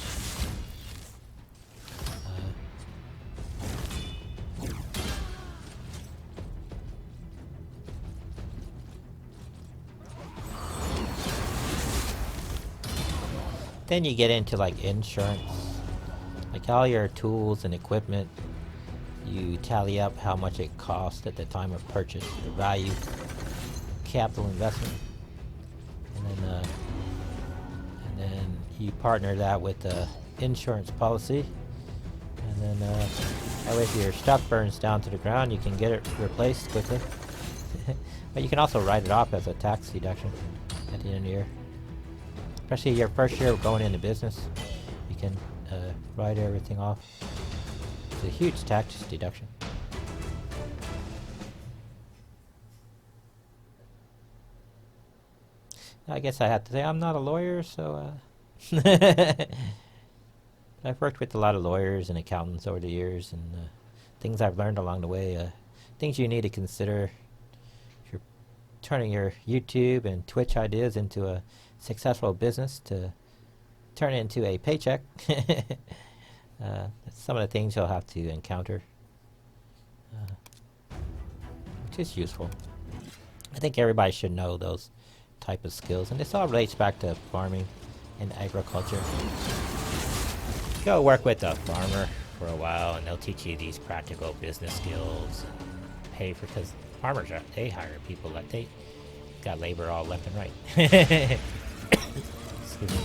S1: Then you get into like insurance, like all your tools and equipment. You tally up how much it cost at the time of purchase, the value, capital investment, and then you partner that with the insurance policy, and then that way if your stuff burns down to the ground, you can get it replaced quickly. But you can also write it off as a tax deduction at the end of the year. Especially your first year going into business, you can write everything off. It's a huge tax deduction. I guess I have to say I'm not a lawyer, so I've worked with a lot of lawyers and accountants over the years, and things I've learned along the way, things you need to consider if you're turning your YouTube and Twitch ideas into a successful business to turn it into a paycheck. Some of the things you'll have to encounter, which is useful. I think everybody should know those type of skills, and this all relates back to farming and agriculture. Go work with a farmer for a while, and they'll teach you these practical business skills. And pay for, because farmers they hire people like they got labor all left and right. Excuse me.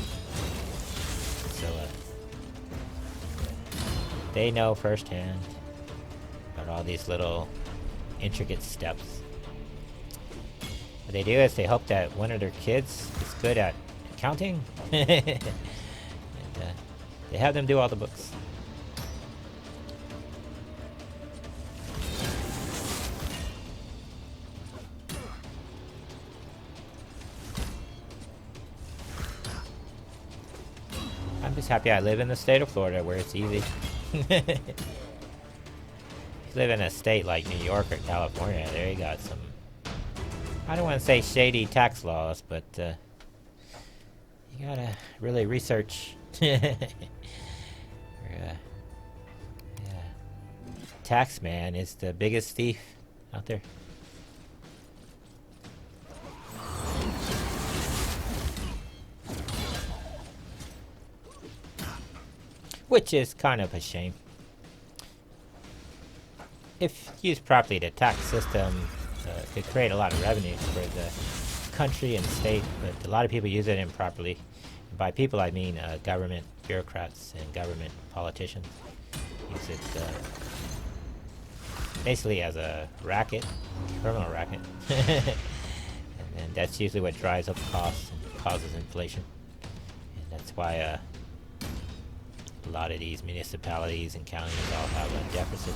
S1: So they know firsthand about all these little intricate steps. What they do is they hope that one of their kids is good at accounting, and they have them do all the books. I'm just happy I live in the state of Florida where it's easy. If you live in a state like New York or California, there you got some, I don't want to say shady tax laws, but you gotta really research. Yeah. Tax man is the biggest thief out there. Which is kind of a shame. If used properly, the tax system could create a lot of revenue for the country and state, but a lot of people use it improperly. And by people, I mean government bureaucrats and government politicians use it basically as a racket, criminal racket. And that's usually what drives up costs and causes inflation. And that's why a lot of these municipalities and counties all have a deficit.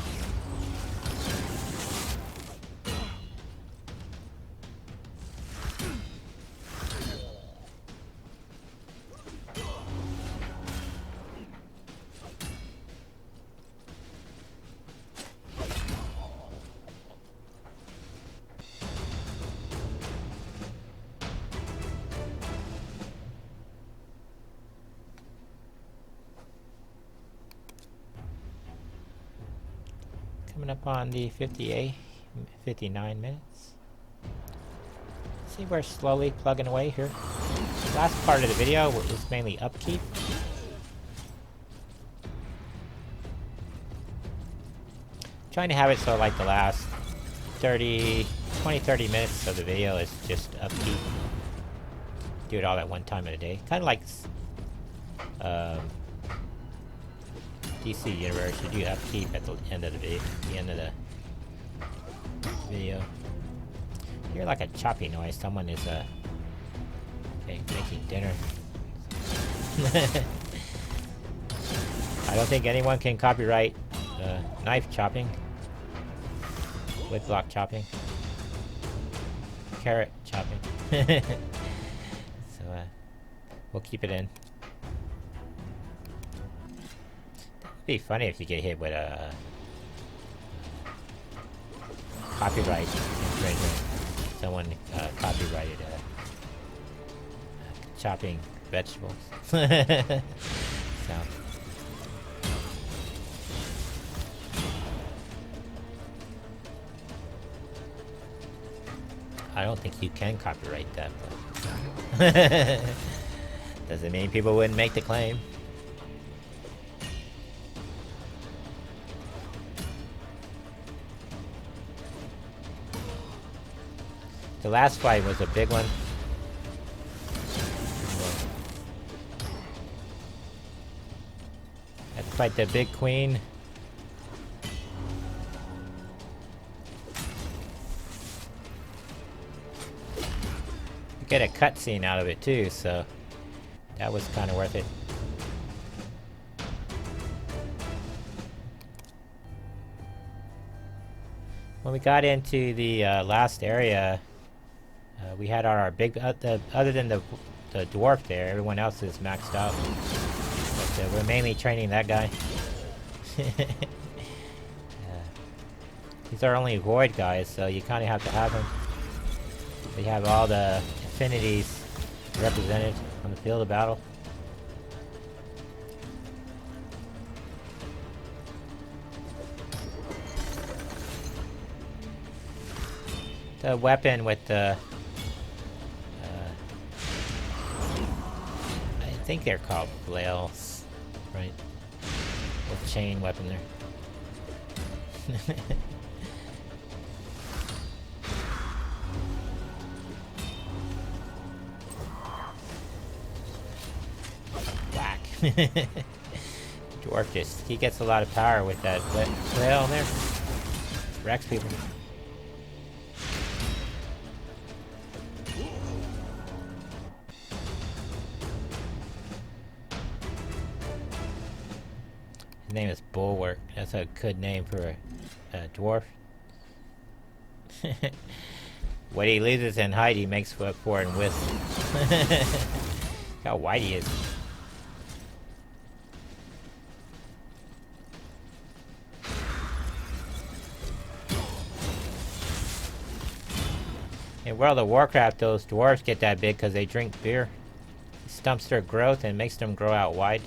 S1: Coming up on the 59 minutes. See, we're slowly plugging away here. Last part of the video was mainly upkeep. Trying to have it so like the last 20-30 minutes of the video is just upkeep. Do it all at one time of the day. Kind of like DC Universe, you do upkeep at the end of the video. Hear like a choppy noise. Someone is making dinner. I don't think anyone can copyright knife chopping, wood block chopping, carrot chopping. So we'll keep it in. It'd be funny if you get hit with a copyright infringement. Someone copyrighted chopping vegetables. So I don't think you can copyright that, but Doesn't mean people wouldn't make the claim. The last fight was a big one. Had to fight the big queen. You get a cutscene out of it too, so that was kind of worth it. When we got into the last area, we had our big, other than the dwarf there, everyone else is maxed out. But we're mainly training that guy. He's our only void guy, so you kind of have to have him. We have all the affinities represented on the field of battle. The weapon with the I think they're called flails, right? With chain weapon there. Whack. Dwarf he gets a lot of power with that flail in there. Wrecks people. His name is Bulwark. That's a good name for a dwarf. What he loses in height, he makes up for in width. How wide he is. In World of Warcraft, those dwarves get that big because they drink beer. It stumps their growth and makes them grow out wide.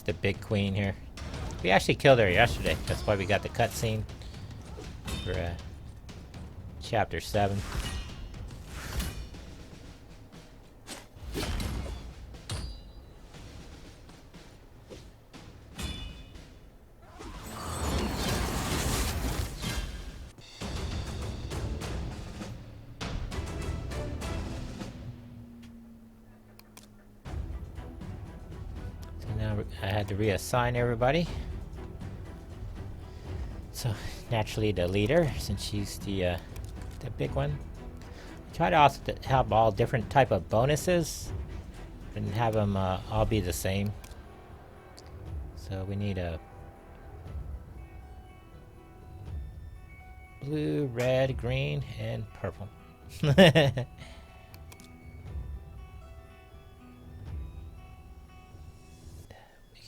S1: The big queen here. We actually killed her yesterday. That's why we got the cutscene for chapter 7. I had to reassign everybody. So naturally the leader, since she's the big one. Try to also have all different type of bonuses and have them all be the same. So we need a blue, red, green, and purple.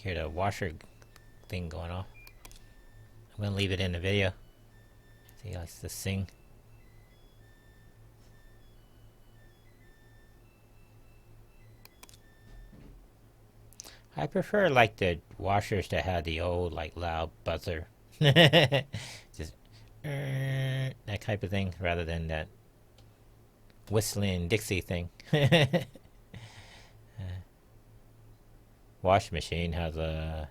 S1: Hear the washer thing going off. I'm gonna leave it in the video. He likes to sing. I prefer like the washers that had the old like loud buzzer. Just that type of thing rather than that whistling Dixie thing. Wash machine has a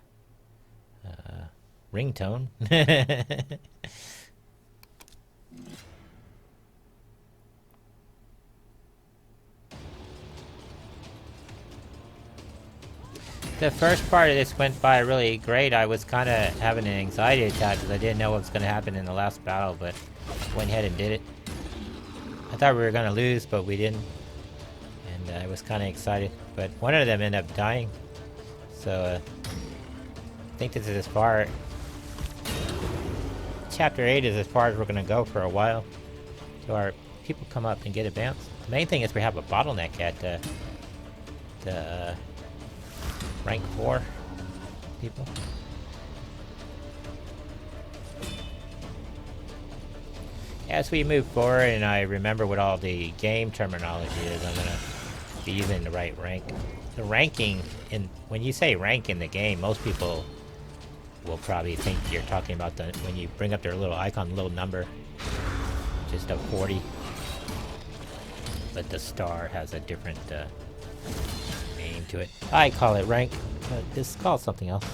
S1: ringtone. The first part of this went by really great. I was kind of having an anxiety attack because I didn't know what was going to happen in the last battle, but went ahead and did it. I thought we were going to lose, but we didn't. And I was kind of excited. But one of them ended up dying. So, I think this is as far... Chapter 8 is as far as we're going to go for a while. Till our people come up and get advanced. The main thing is we have a bottleneck at the rank 4 people. As we move forward and I remember what all the game terminology is, I'm going to be using the right rank. The ranking when you say rank in the game, most people will probably think you're talking about when you bring up their little icon, little number, just a 40. But the star has a different name to it. I call it rank, but it's called something else.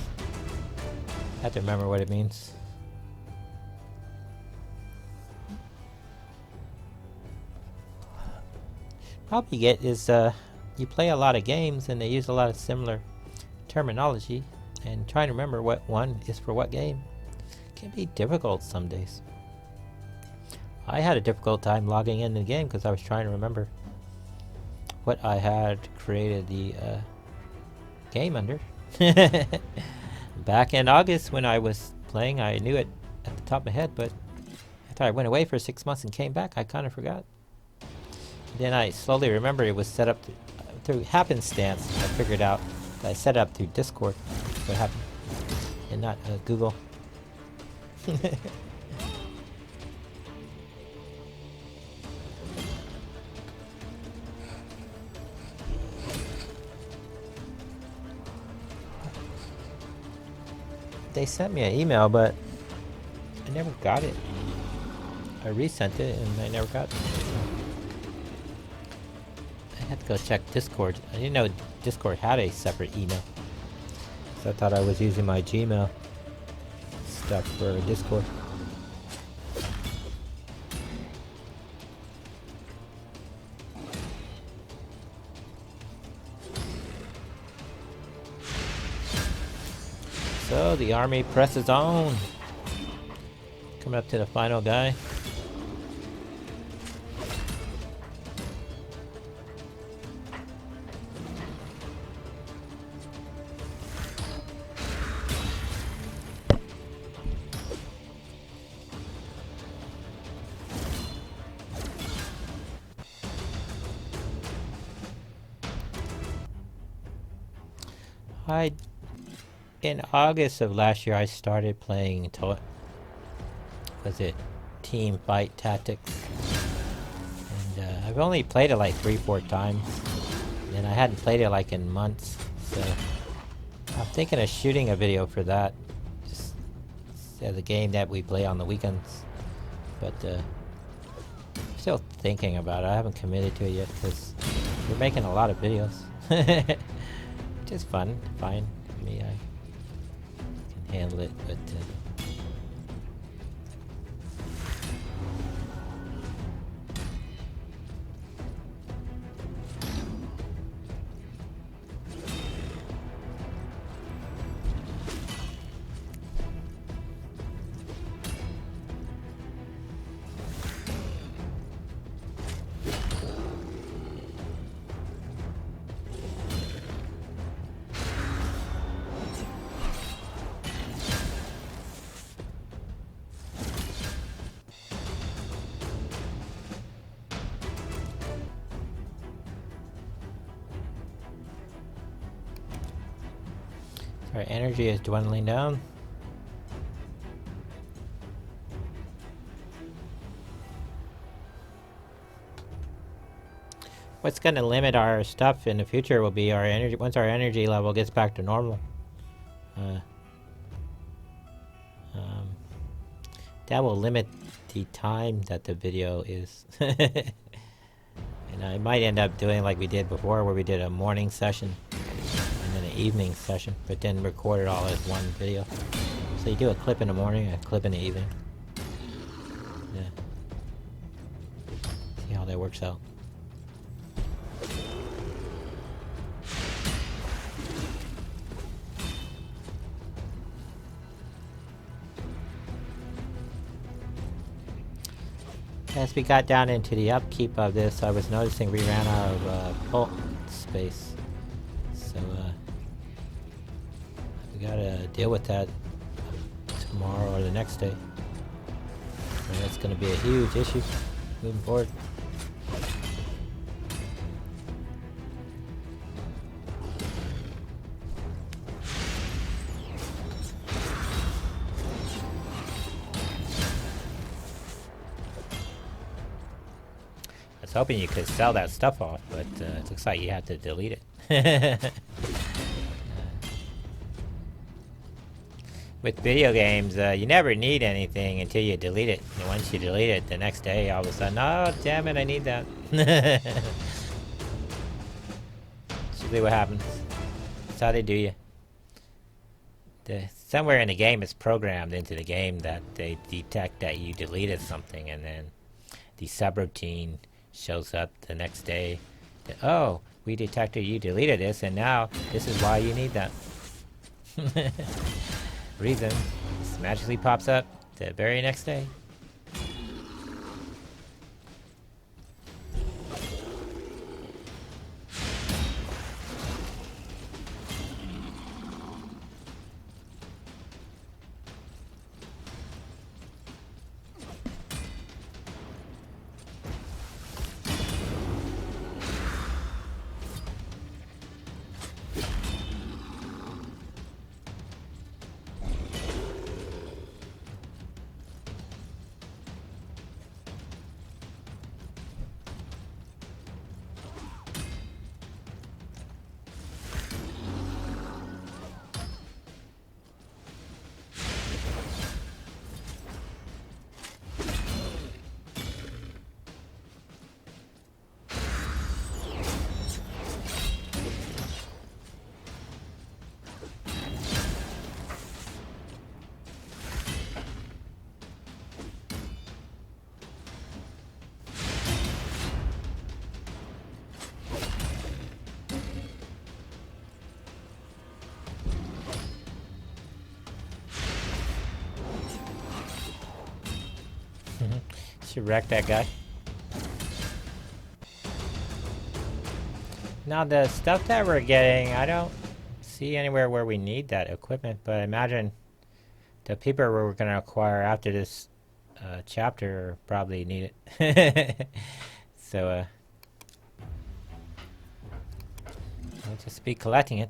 S1: I have to remember what it means. Problem you get is you play a lot of games and they use a lot of similar terminology, and trying to remember what one is for what game can be difficult some days. I had a difficult time logging into the game because I was trying to remember what I had created the game under. Back in August when I was playing, I knew it at the top of my head, but after I went away for 6 months and came back, I kind of forgot. Then I slowly remembered it was set up through happenstance. I figured out that I set it up through Discord, what happened, and not Google. They sent me an email, but I never got it. I resent it and I never got it. I had to go check Discord. I didn't know Discord had a separate email, so I thought I was using my Gmail stuff for Discord. So the army presses on. Coming up to the final guy. In August of last year, I started playing Team Fight Tactics, and I've only played it like 3-4 times, and I hadn't played it like in months. So I'm thinking of shooting a video for that, just as a game that we play on the weekends. But I'm still thinking about it. I haven't committed to it yet because we're making a lot of videos. Just fun, fine for me. I can handle it, but our energy is dwindling down. What's going to limit our stuff in the future will be our energy. Once our energy level gets back to normal, that will limit the time that the video is. And I might end up doing like we did before, where we did a morning session evening session, but then record it all as one video. So you do a clip in the morning, a clip in the evening. Yeah. See how that works out. As we got down into the upkeep of this, I was noticing we ran out of pulp space. So we gotta deal with that tomorrow or the next day. And that's gonna be a huge issue moving forward. Let's hoping you could sell that stuff off, but it looks like you have to delete it. With video games, you never need anything until you delete it. And once you delete it, the next day, all of a sudden, oh, damn it, I need that. That's usually what happens. That's how they do you. Somewhere in the game, it's programmed into the game that they detect that you deleted something, and then the subroutine shows up the next day. That, oh, we detected you deleted this, and now this is why you need that. Reason this magically pops up the very next day. Should wreck that guy. Now the stuff that we're getting, I don't see anywhere where we need that equipment, but I imagine the people we're going to acquire after this chapter probably need it. So I'll just be collecting it.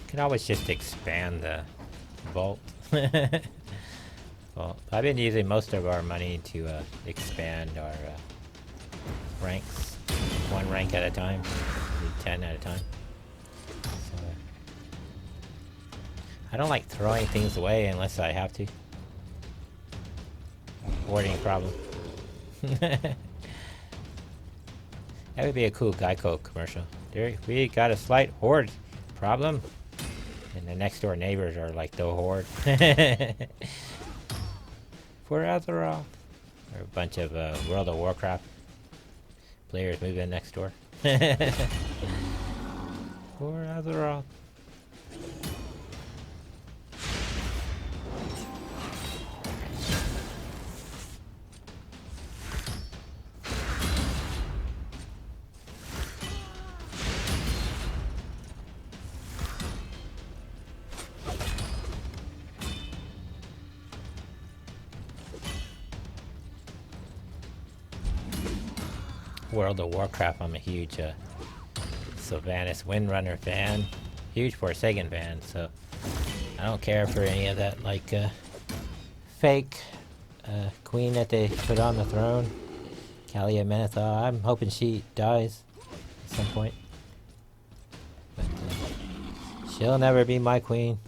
S1: Can always just expand the vault. Well, I've been using most of our money to expand our ranks, one rank at a time, maybe 10 at a time. So, I don't like throwing things away unless I have to. Hoarding problem. That would be a cool Geico commercial. There, we got a slight hoard problem. And the next door neighbors are like the horde. For Azeroth. Or a bunch of World of Warcraft players moving next door. For Azeroth. World of Warcraft, I'm a huge Sylvanas Windrunner fan, huge Forsaken fan, so I don't care for any of that like fake queen that they put on the throne, Kalia Menethil. I'm hoping she dies at some point, but she'll never be my queen.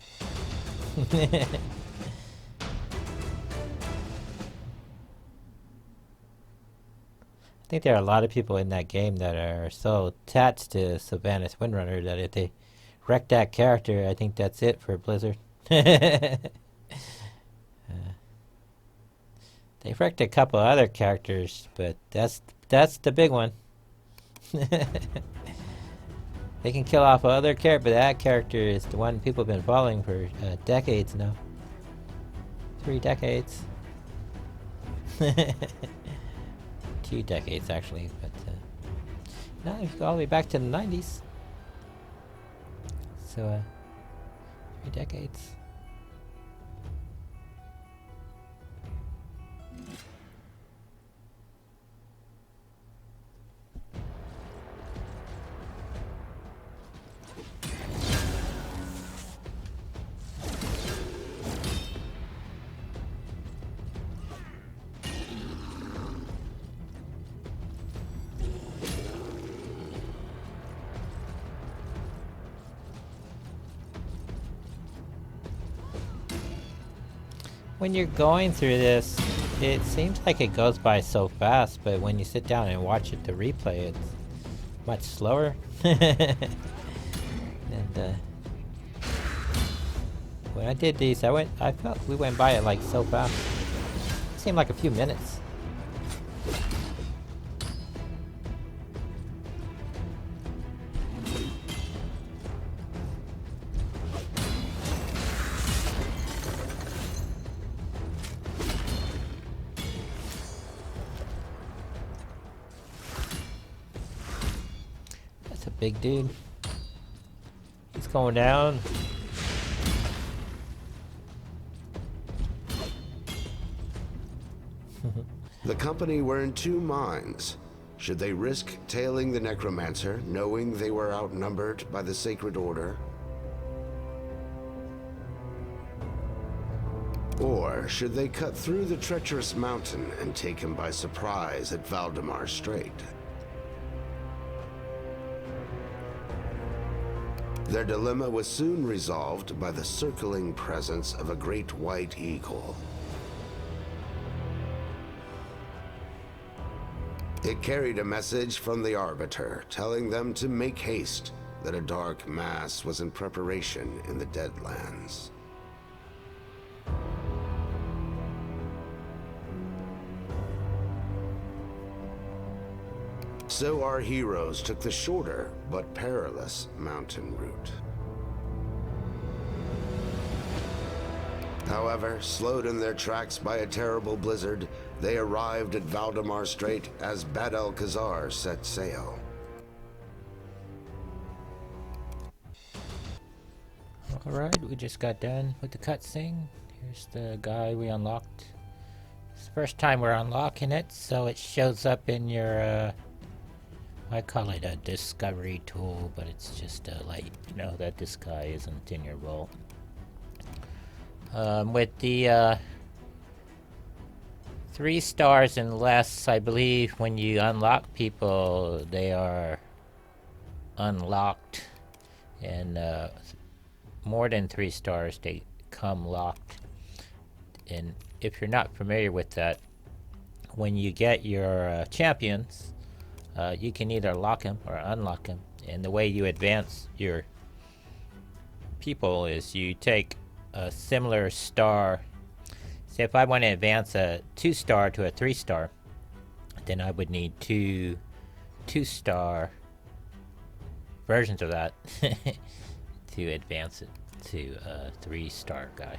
S1: I think there are a lot of people in that game that are so attached to Sylvanas Windrunner that if they wreck that character, I think that's it for Blizzard. They've wrecked a couple other characters, but that's the big one. They can kill off other characters, but that character is the one people have been following for decades now. 3 decades. 2 decades actually, but now you go all the way back to the 90s. So 3 decades. when you're going through this, it seems like it goes by so fast, but when you sit down and watch it to replay, it's much slower. And when I did these, I felt we went by it like so fast. It seemed like a few minutes. That's a big dude. He's going down.
S2: The company were in two minds. Should they risk tailing the necromancer, knowing they were outnumbered by the Sacred Order? Or should they cut through the treacherous mountain and take him by surprise at Valdemar Strait? Their dilemma was soon resolved by the circling presence of a great white eagle. It carried a message from the Arbiter, telling them to make haste, that a dark mass was in preparation in the Deadlands. So our heroes took the shorter, but perilous mountain route. However, slowed in their tracks by a terrible blizzard, they arrived at Valdemar Strait as Bad Alcazar set sail.
S1: Alright, we just got done with the cutscene. Here's the guy we unlocked. It's the first time we're unlocking it, so it shows up in your, I call it a discovery tool, but it's just like, you know, that this guy isn't in your role. With the 3 stars and less, I believe when you unlock people, they are unlocked, and more than 3 stars, they come locked. And if you're not familiar with that, when you get your champions, you can either lock them or unlock them. And the way you advance your people is you take a similar star. Say if I want to advance a 2-star to a 3-star, then I would need 2 2-star versions of that to advance it to a 3-star guy.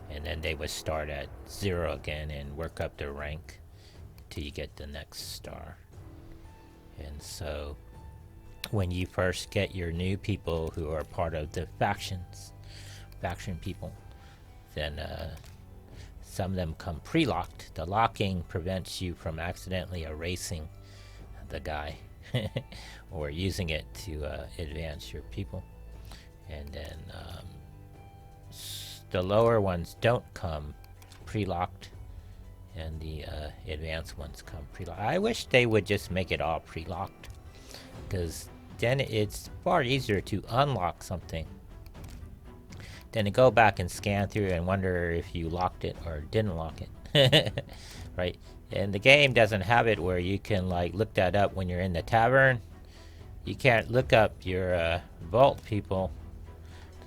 S1: And then they would start at 0 again and work up their rank till you get the next star. And so when you first get your new people who are part of the faction people, then some of them come pre-locked. The locking prevents you from accidentally erasing the guy or using it to advance your people. And then the lower ones don't come pre-locked, and the advanced ones come pre-locked. I wish they would just make it all pre-locked, because then it's far easier to unlock something than to go back and scan through and wonder if you locked it or didn't lock it. Right? And the game doesn't have it where you can like look that up when you're in the tavern. You can't look up your vault people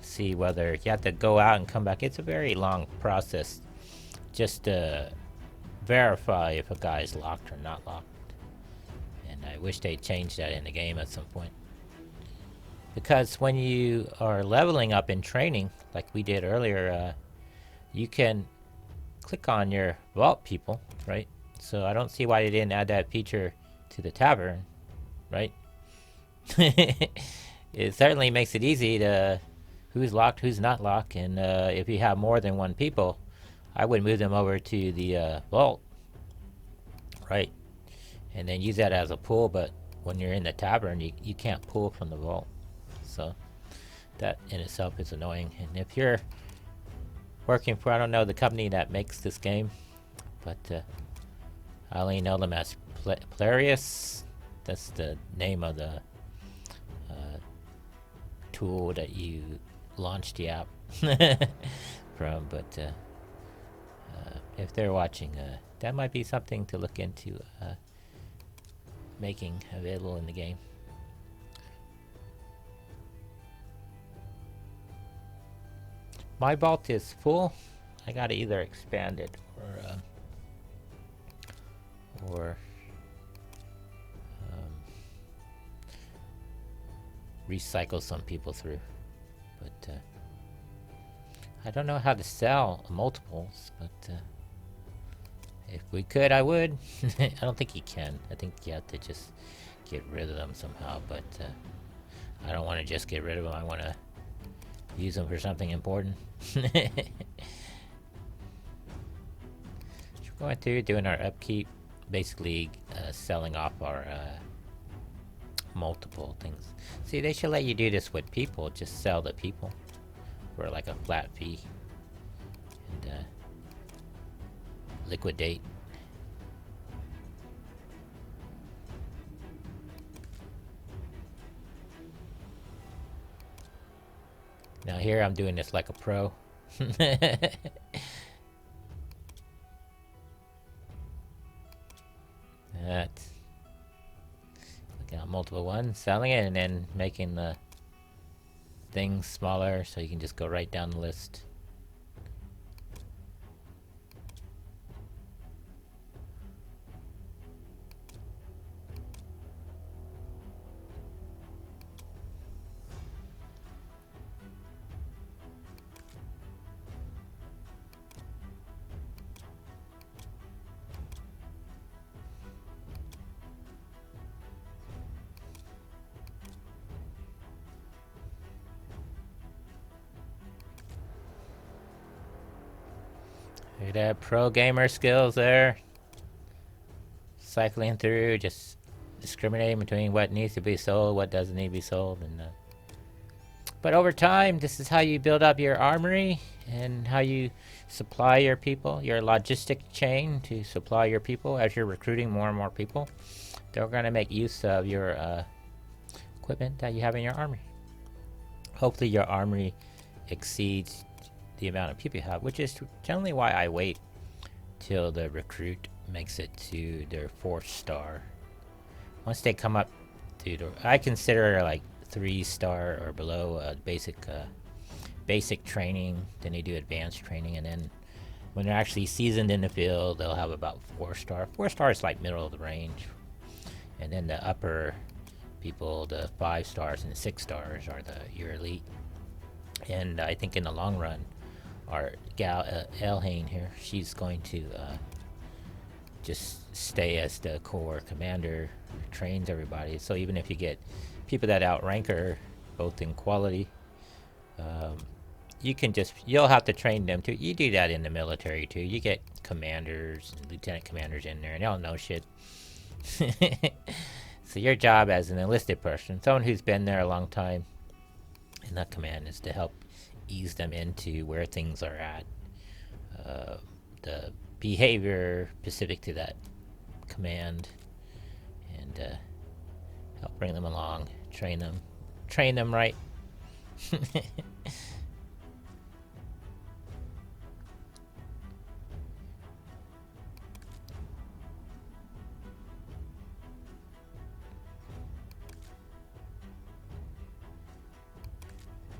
S1: to see whether you have to go out and come back. It's a very long process just to verify if a guy's locked or not locked. And I wish they changed that in the game at some point. Because when you are leveling up in training, like we did earlier, you can click on your vault people, right? So I don't see why they didn't add that feature to the tavern, right? It certainly makes it easy to who's locked, who's not locked, and if you have more than 1 people, I would move them over to the vault, right? And then use that as a pull, but when you're in the tavern, you can't pull from the vault. So that in itself is annoying. And if you're working for, I don't know the company that makes this game, but I only know them as Plarius. That's the name of the tool that you launch the app from. But if they're watching, that might be something to look into making available in the game. My vault is full. I gotta either expand it or recycle some people through. But I don't know how to sell multiples, but if we could, I would. I don't think you can. I think you have to just get rid of them somehow, but I don't want to just get rid of them. I want to use them for something important. We're going through doing our upkeep, basically selling off our multiple things. See, they should let you do this with people. Just sell the people for like a flat fee and liquidate. Now here I'm doing this like a pro. That's looking at multiple ones, selling it, and then making the things smaller so you can just go right down the list. Look at that, pro gamer skills there. Cycling through, just discriminating between what needs to be sold, what doesn't need to be sold, and but over time, this is how you build up your armory and how you supply your people, your logistic chain to supply your people. As you're recruiting more and more people, they're going to make use of your equipment that you have in your armory. Hopefully your armory exceeds the amount of people you have, which is generally why I wait till the recruit makes it to their 4th star. Once they come up to I consider like 3-star or below basic training, then they do advanced training, and then when they're actually seasoned in the field, they'll have about 4-star. 4-star is like middle of the range, and then the upper people, the 5 stars and the 6 stars, are your elite. And I think in the long run, our gal Elhain here, she's going to just stay as the core commander, trains everybody. So even if you get people that outrank her, both in quality, you'll have to train them too. You do that in the military too. You get commanders, lieutenant commanders in there, and they don't know shit. So your job as an enlisted person, someone who's been there a long time in that command, is to help ease them into where things are at, the behavior specific to that command, and help bring them along, train them right.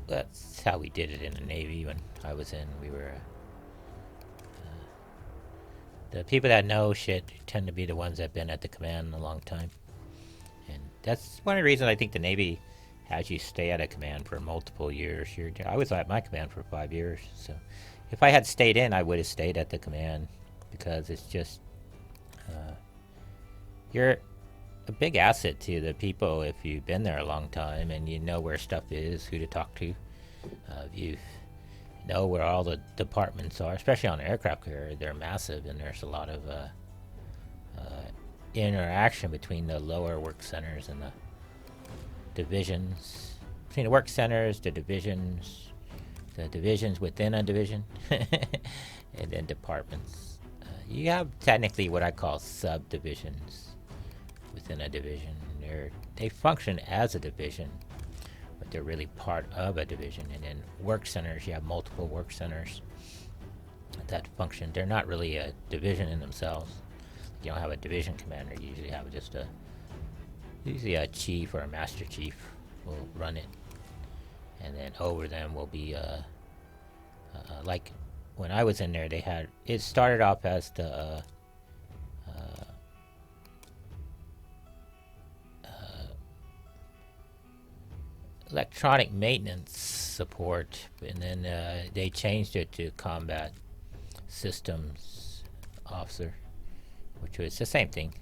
S1: That's how we did it in the Navy when I was in. We were the people that know shit tend to be the ones that've been at the command a long time, and that's one of the reasons I think the Navy has you stay at a command for multiple years. I was at my command for 5 years, so if I had stayed in, I would have stayed at the command, because it's just you're a big asset to the people if you've been there a long time and you know where stuff is, who to talk to. You know where all the departments are, especially on an aircraft carrier. They're massive, and there's a lot of interaction between the lower work centers and the divisions. Between the work centers, the divisions within a division, and then departments. You have technically what I call subdivisions within a division. They function as a division, but they're really part of a division. And then work centers, you have multiple work centers. that function. They're not really a division in themselves. You don't have a division commander. You usually have just usually a chief or a master chief will run it, and then over them will be like when I was in there, they had it started off as the electronic maintenance support, and then they changed it to combat systems officer, which was the same thing.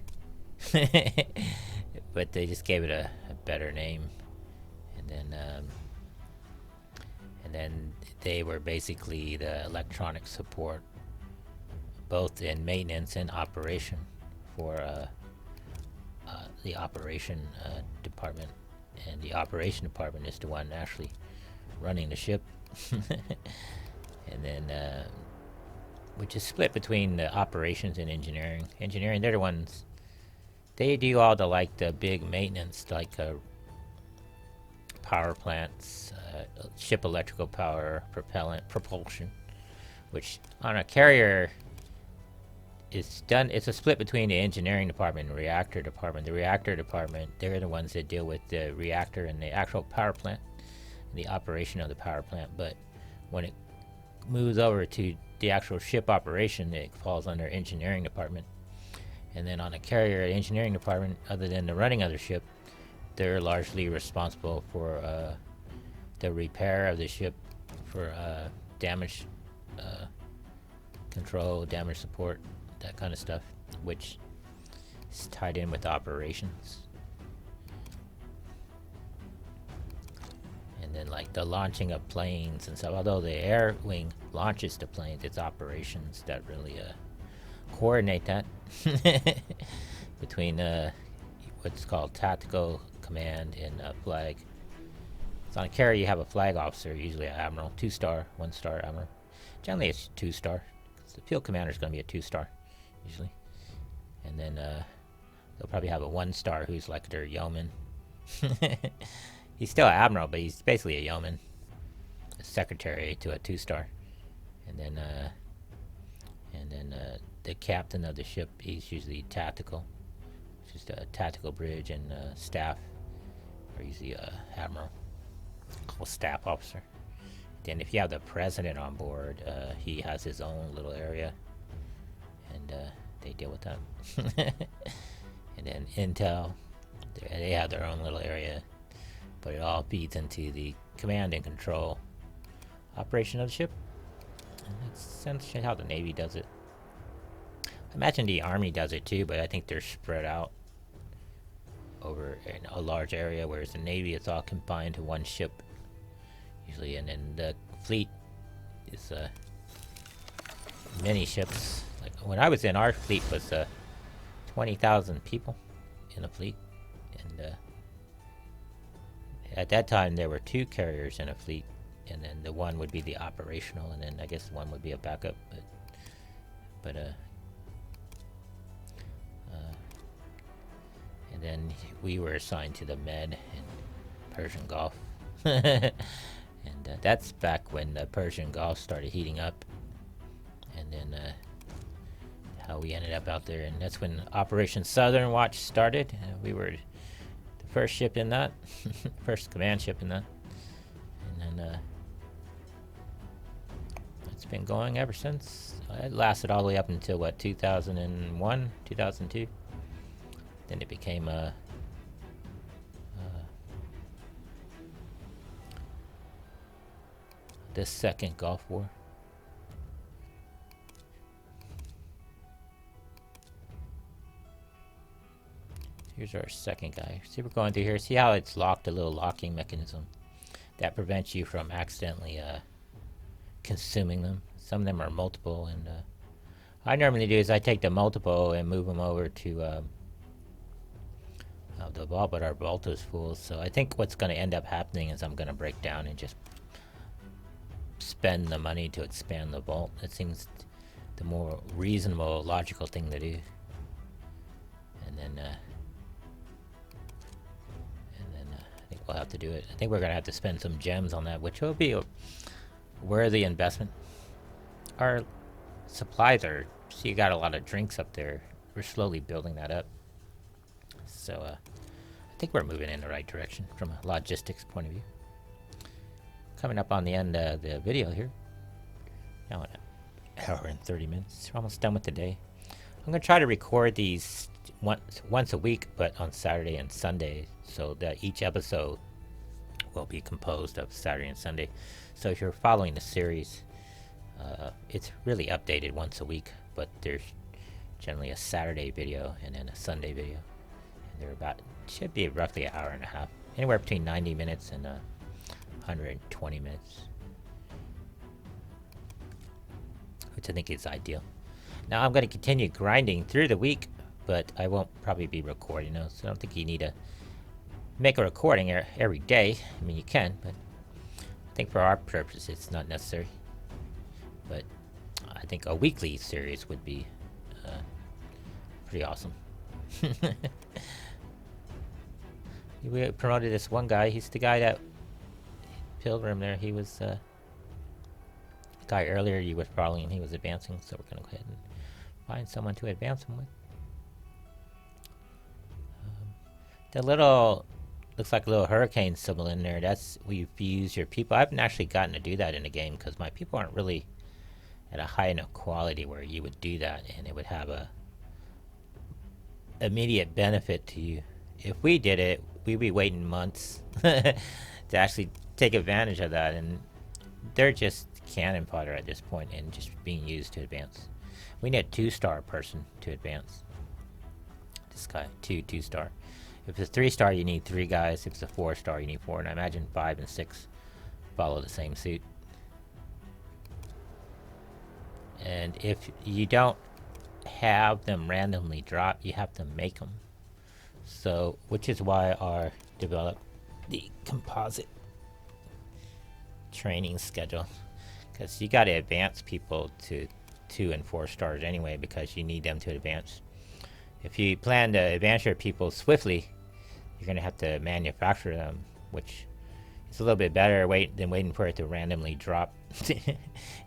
S1: But they just gave it a better name, and then they were basically the electronic support, both in maintenance and operation, for the operation department, and the operation department is the one actually running the ship, and then which is split between the operations and engineering. Engineering, they're the ones. They do all the big maintenance, like power plants, ship electrical power, propulsion, which on a carrier is done. It's a split between the engineering department and the reactor department. The reactor department, they're the ones that deal with the reactor and the actual power plant, the operation of the power plant. But when it moves over to the actual ship operation, it falls under engineering department. And then on a carrier, engineering department, other than the running of the ship, they're largely responsible for the repair of the ship, for damage control, damage support, that kind of stuff, which is tied in with operations. And then like the launching of planes and stuff, although the air wing launches the planes, it's operations that really coordinate that between what's called tactical command and flag. So on a carrier, you have a flag officer, usually an admiral, 2-star, 1-star admiral. Generally, it's 2-star. The field commander is going to be a 2-star, usually. And then they'll probably have a 1-star who's like their yeoman. He's still an admiral, but he's basically a yeoman, a secretary to a 2-star. And then the captain of the ship, he's usually tactical, just a tactical bridge, and staff are usually a admiral, called staff officer. Then if you have the president on board, he has his own little area, and they deal with that. And then intel, they have their own little area, but it all feeds into the command and control operation of the ship. And that's essentially how the Navy does it. I imagine the Army does it too, but I think they're spread out over in a large area, whereas the Navy is all confined to one ship usually, and then the fleet is many ships. Like when I was in, our fleet was 20,000 people in a fleet, and at that time there were 2 carriers in a fleet, and then the one would be the operational, and then I guess one would be a backup, but and then we were assigned to the Med in Persian Gulf. And that's back when the Persian Gulf started heating up, and then how we ended up out there, and that's when Operation Southern Watch started. We were the first ship in that, first command ship in that, and then it's been going ever since. It lasted all the way up until what, 2001, 2002. Then it became the second Gulf War. Here's our second guy. See, we're going through here. See how it's locked, a little locking mechanism that prevents you from accidentally consuming them. Some of them are multiple, and I normally do is I take the multiple and move them over to the vault, but our vault is full. So I think what's going to end up happening is I'm going to break down and just spend the money to expand the vault. That seems the more reasonable, logical thing to do. And then I think we'll have to do it. I think we're going to have to spend some gems on that, which will be a worthy investment. Our supplies are. So you got a lot of drinks up there. We're slowly building that up. So I think we're moving in the right direction from a logistics point of view. Coming up on the end of the video here. Now an hour and 30 minutes. We're almost done with the day. I'm going to try to record these once a week, but on Saturday and Sunday, so that each episode will be composed of Saturday and Sunday. So if you're following the series, it's really updated once a week, but there's generally a Saturday video and then a Sunday video. And they're about, should be roughly an hour and a half, anywhere between 90 minutes and 120 minutes, which I think is ideal. Now I'm going to continue grinding through the week, but I won't probably be recording those. So I don't think you need to make a recording every day. I mean, you can, but I think for our purpose it's not necessary. But I think a weekly series would be pretty awesome. We promoted this one guy. He's the guy that Pilgrim there. He was the guy earlier you were following him. He was advancing, so we're going to go ahead and find someone to advance him with. The little, looks like a little hurricane symbol in there. That's where you use your people. I haven't actually gotten to do that in the game because my people aren't really at a high enough quality where you would do that and it would have a immediate benefit to you. If we did it, we'd be waiting months to actually take advantage of that, and they're just cannon fodder at this point and just being used to advance. We need a 2-star person to advance. This guy, 2-star. If it's a 3-star, you need 3 guys. If it's a 4-star, you need 4. And I imagine 5 and 6 follow the same suit. And if you don't have them randomly drop, you have to make them. So, which is why I developed the composite training schedule. Because you got to advance people to 2 and 4 stars anyway, because you need them to advance. If you plan to advance your people swiftly, you're going to have to manufacture them, which is a little bit better than waiting for it to randomly drop. If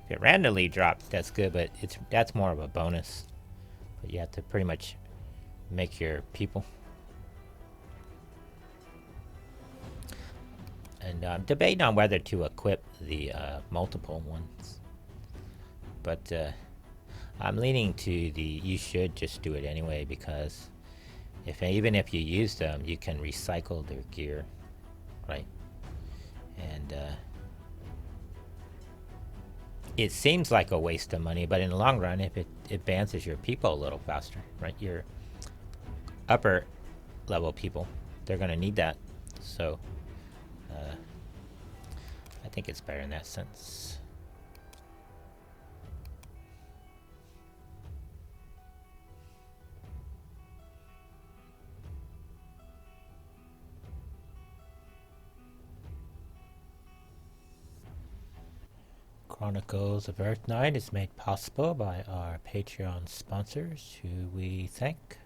S1: it randomly drops, that's good, but that's more of a bonus. But you have to pretty much make your people. And I'm debating on whether to equip the multiple ones. But I'm leaning to the you should just do it anyway, because even if you use them, you can recycle their gear, right? And it seems like a waste of money, but in the long run, if it advances your people a little faster, right? Your upper level people, they're going to need that. So I think it's better in that sense. Chronicles of Earth Nine is made possible by our Patreon sponsors, who we thank.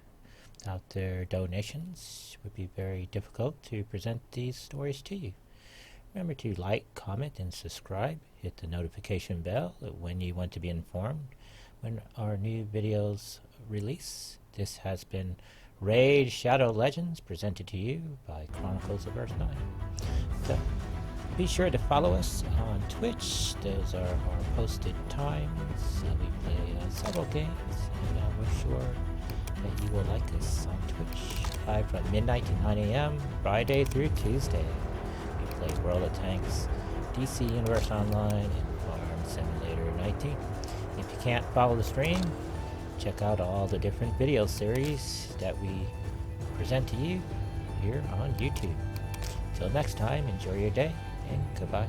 S1: Without their donations, it would be very difficult to present these stories to you. Remember to like, comment, and subscribe. Hit the notification bell when you want to be informed when our new videos release. This has been Raid Shadow Legends, presented to you by Chronicles of Earth 9. So, be sure to follow us on Twitch. Those are our posted times. We play several games, and we're sure that you will like us on Twitch. Live from midnight to 9 a.m., Friday through Tuesday. We play World of Tanks, DC Universe Online, and Farm Simulator 19. If you can't follow the stream, check out all the different video series that we present to you here on YouTube. Till next time, enjoy your day, and goodbye.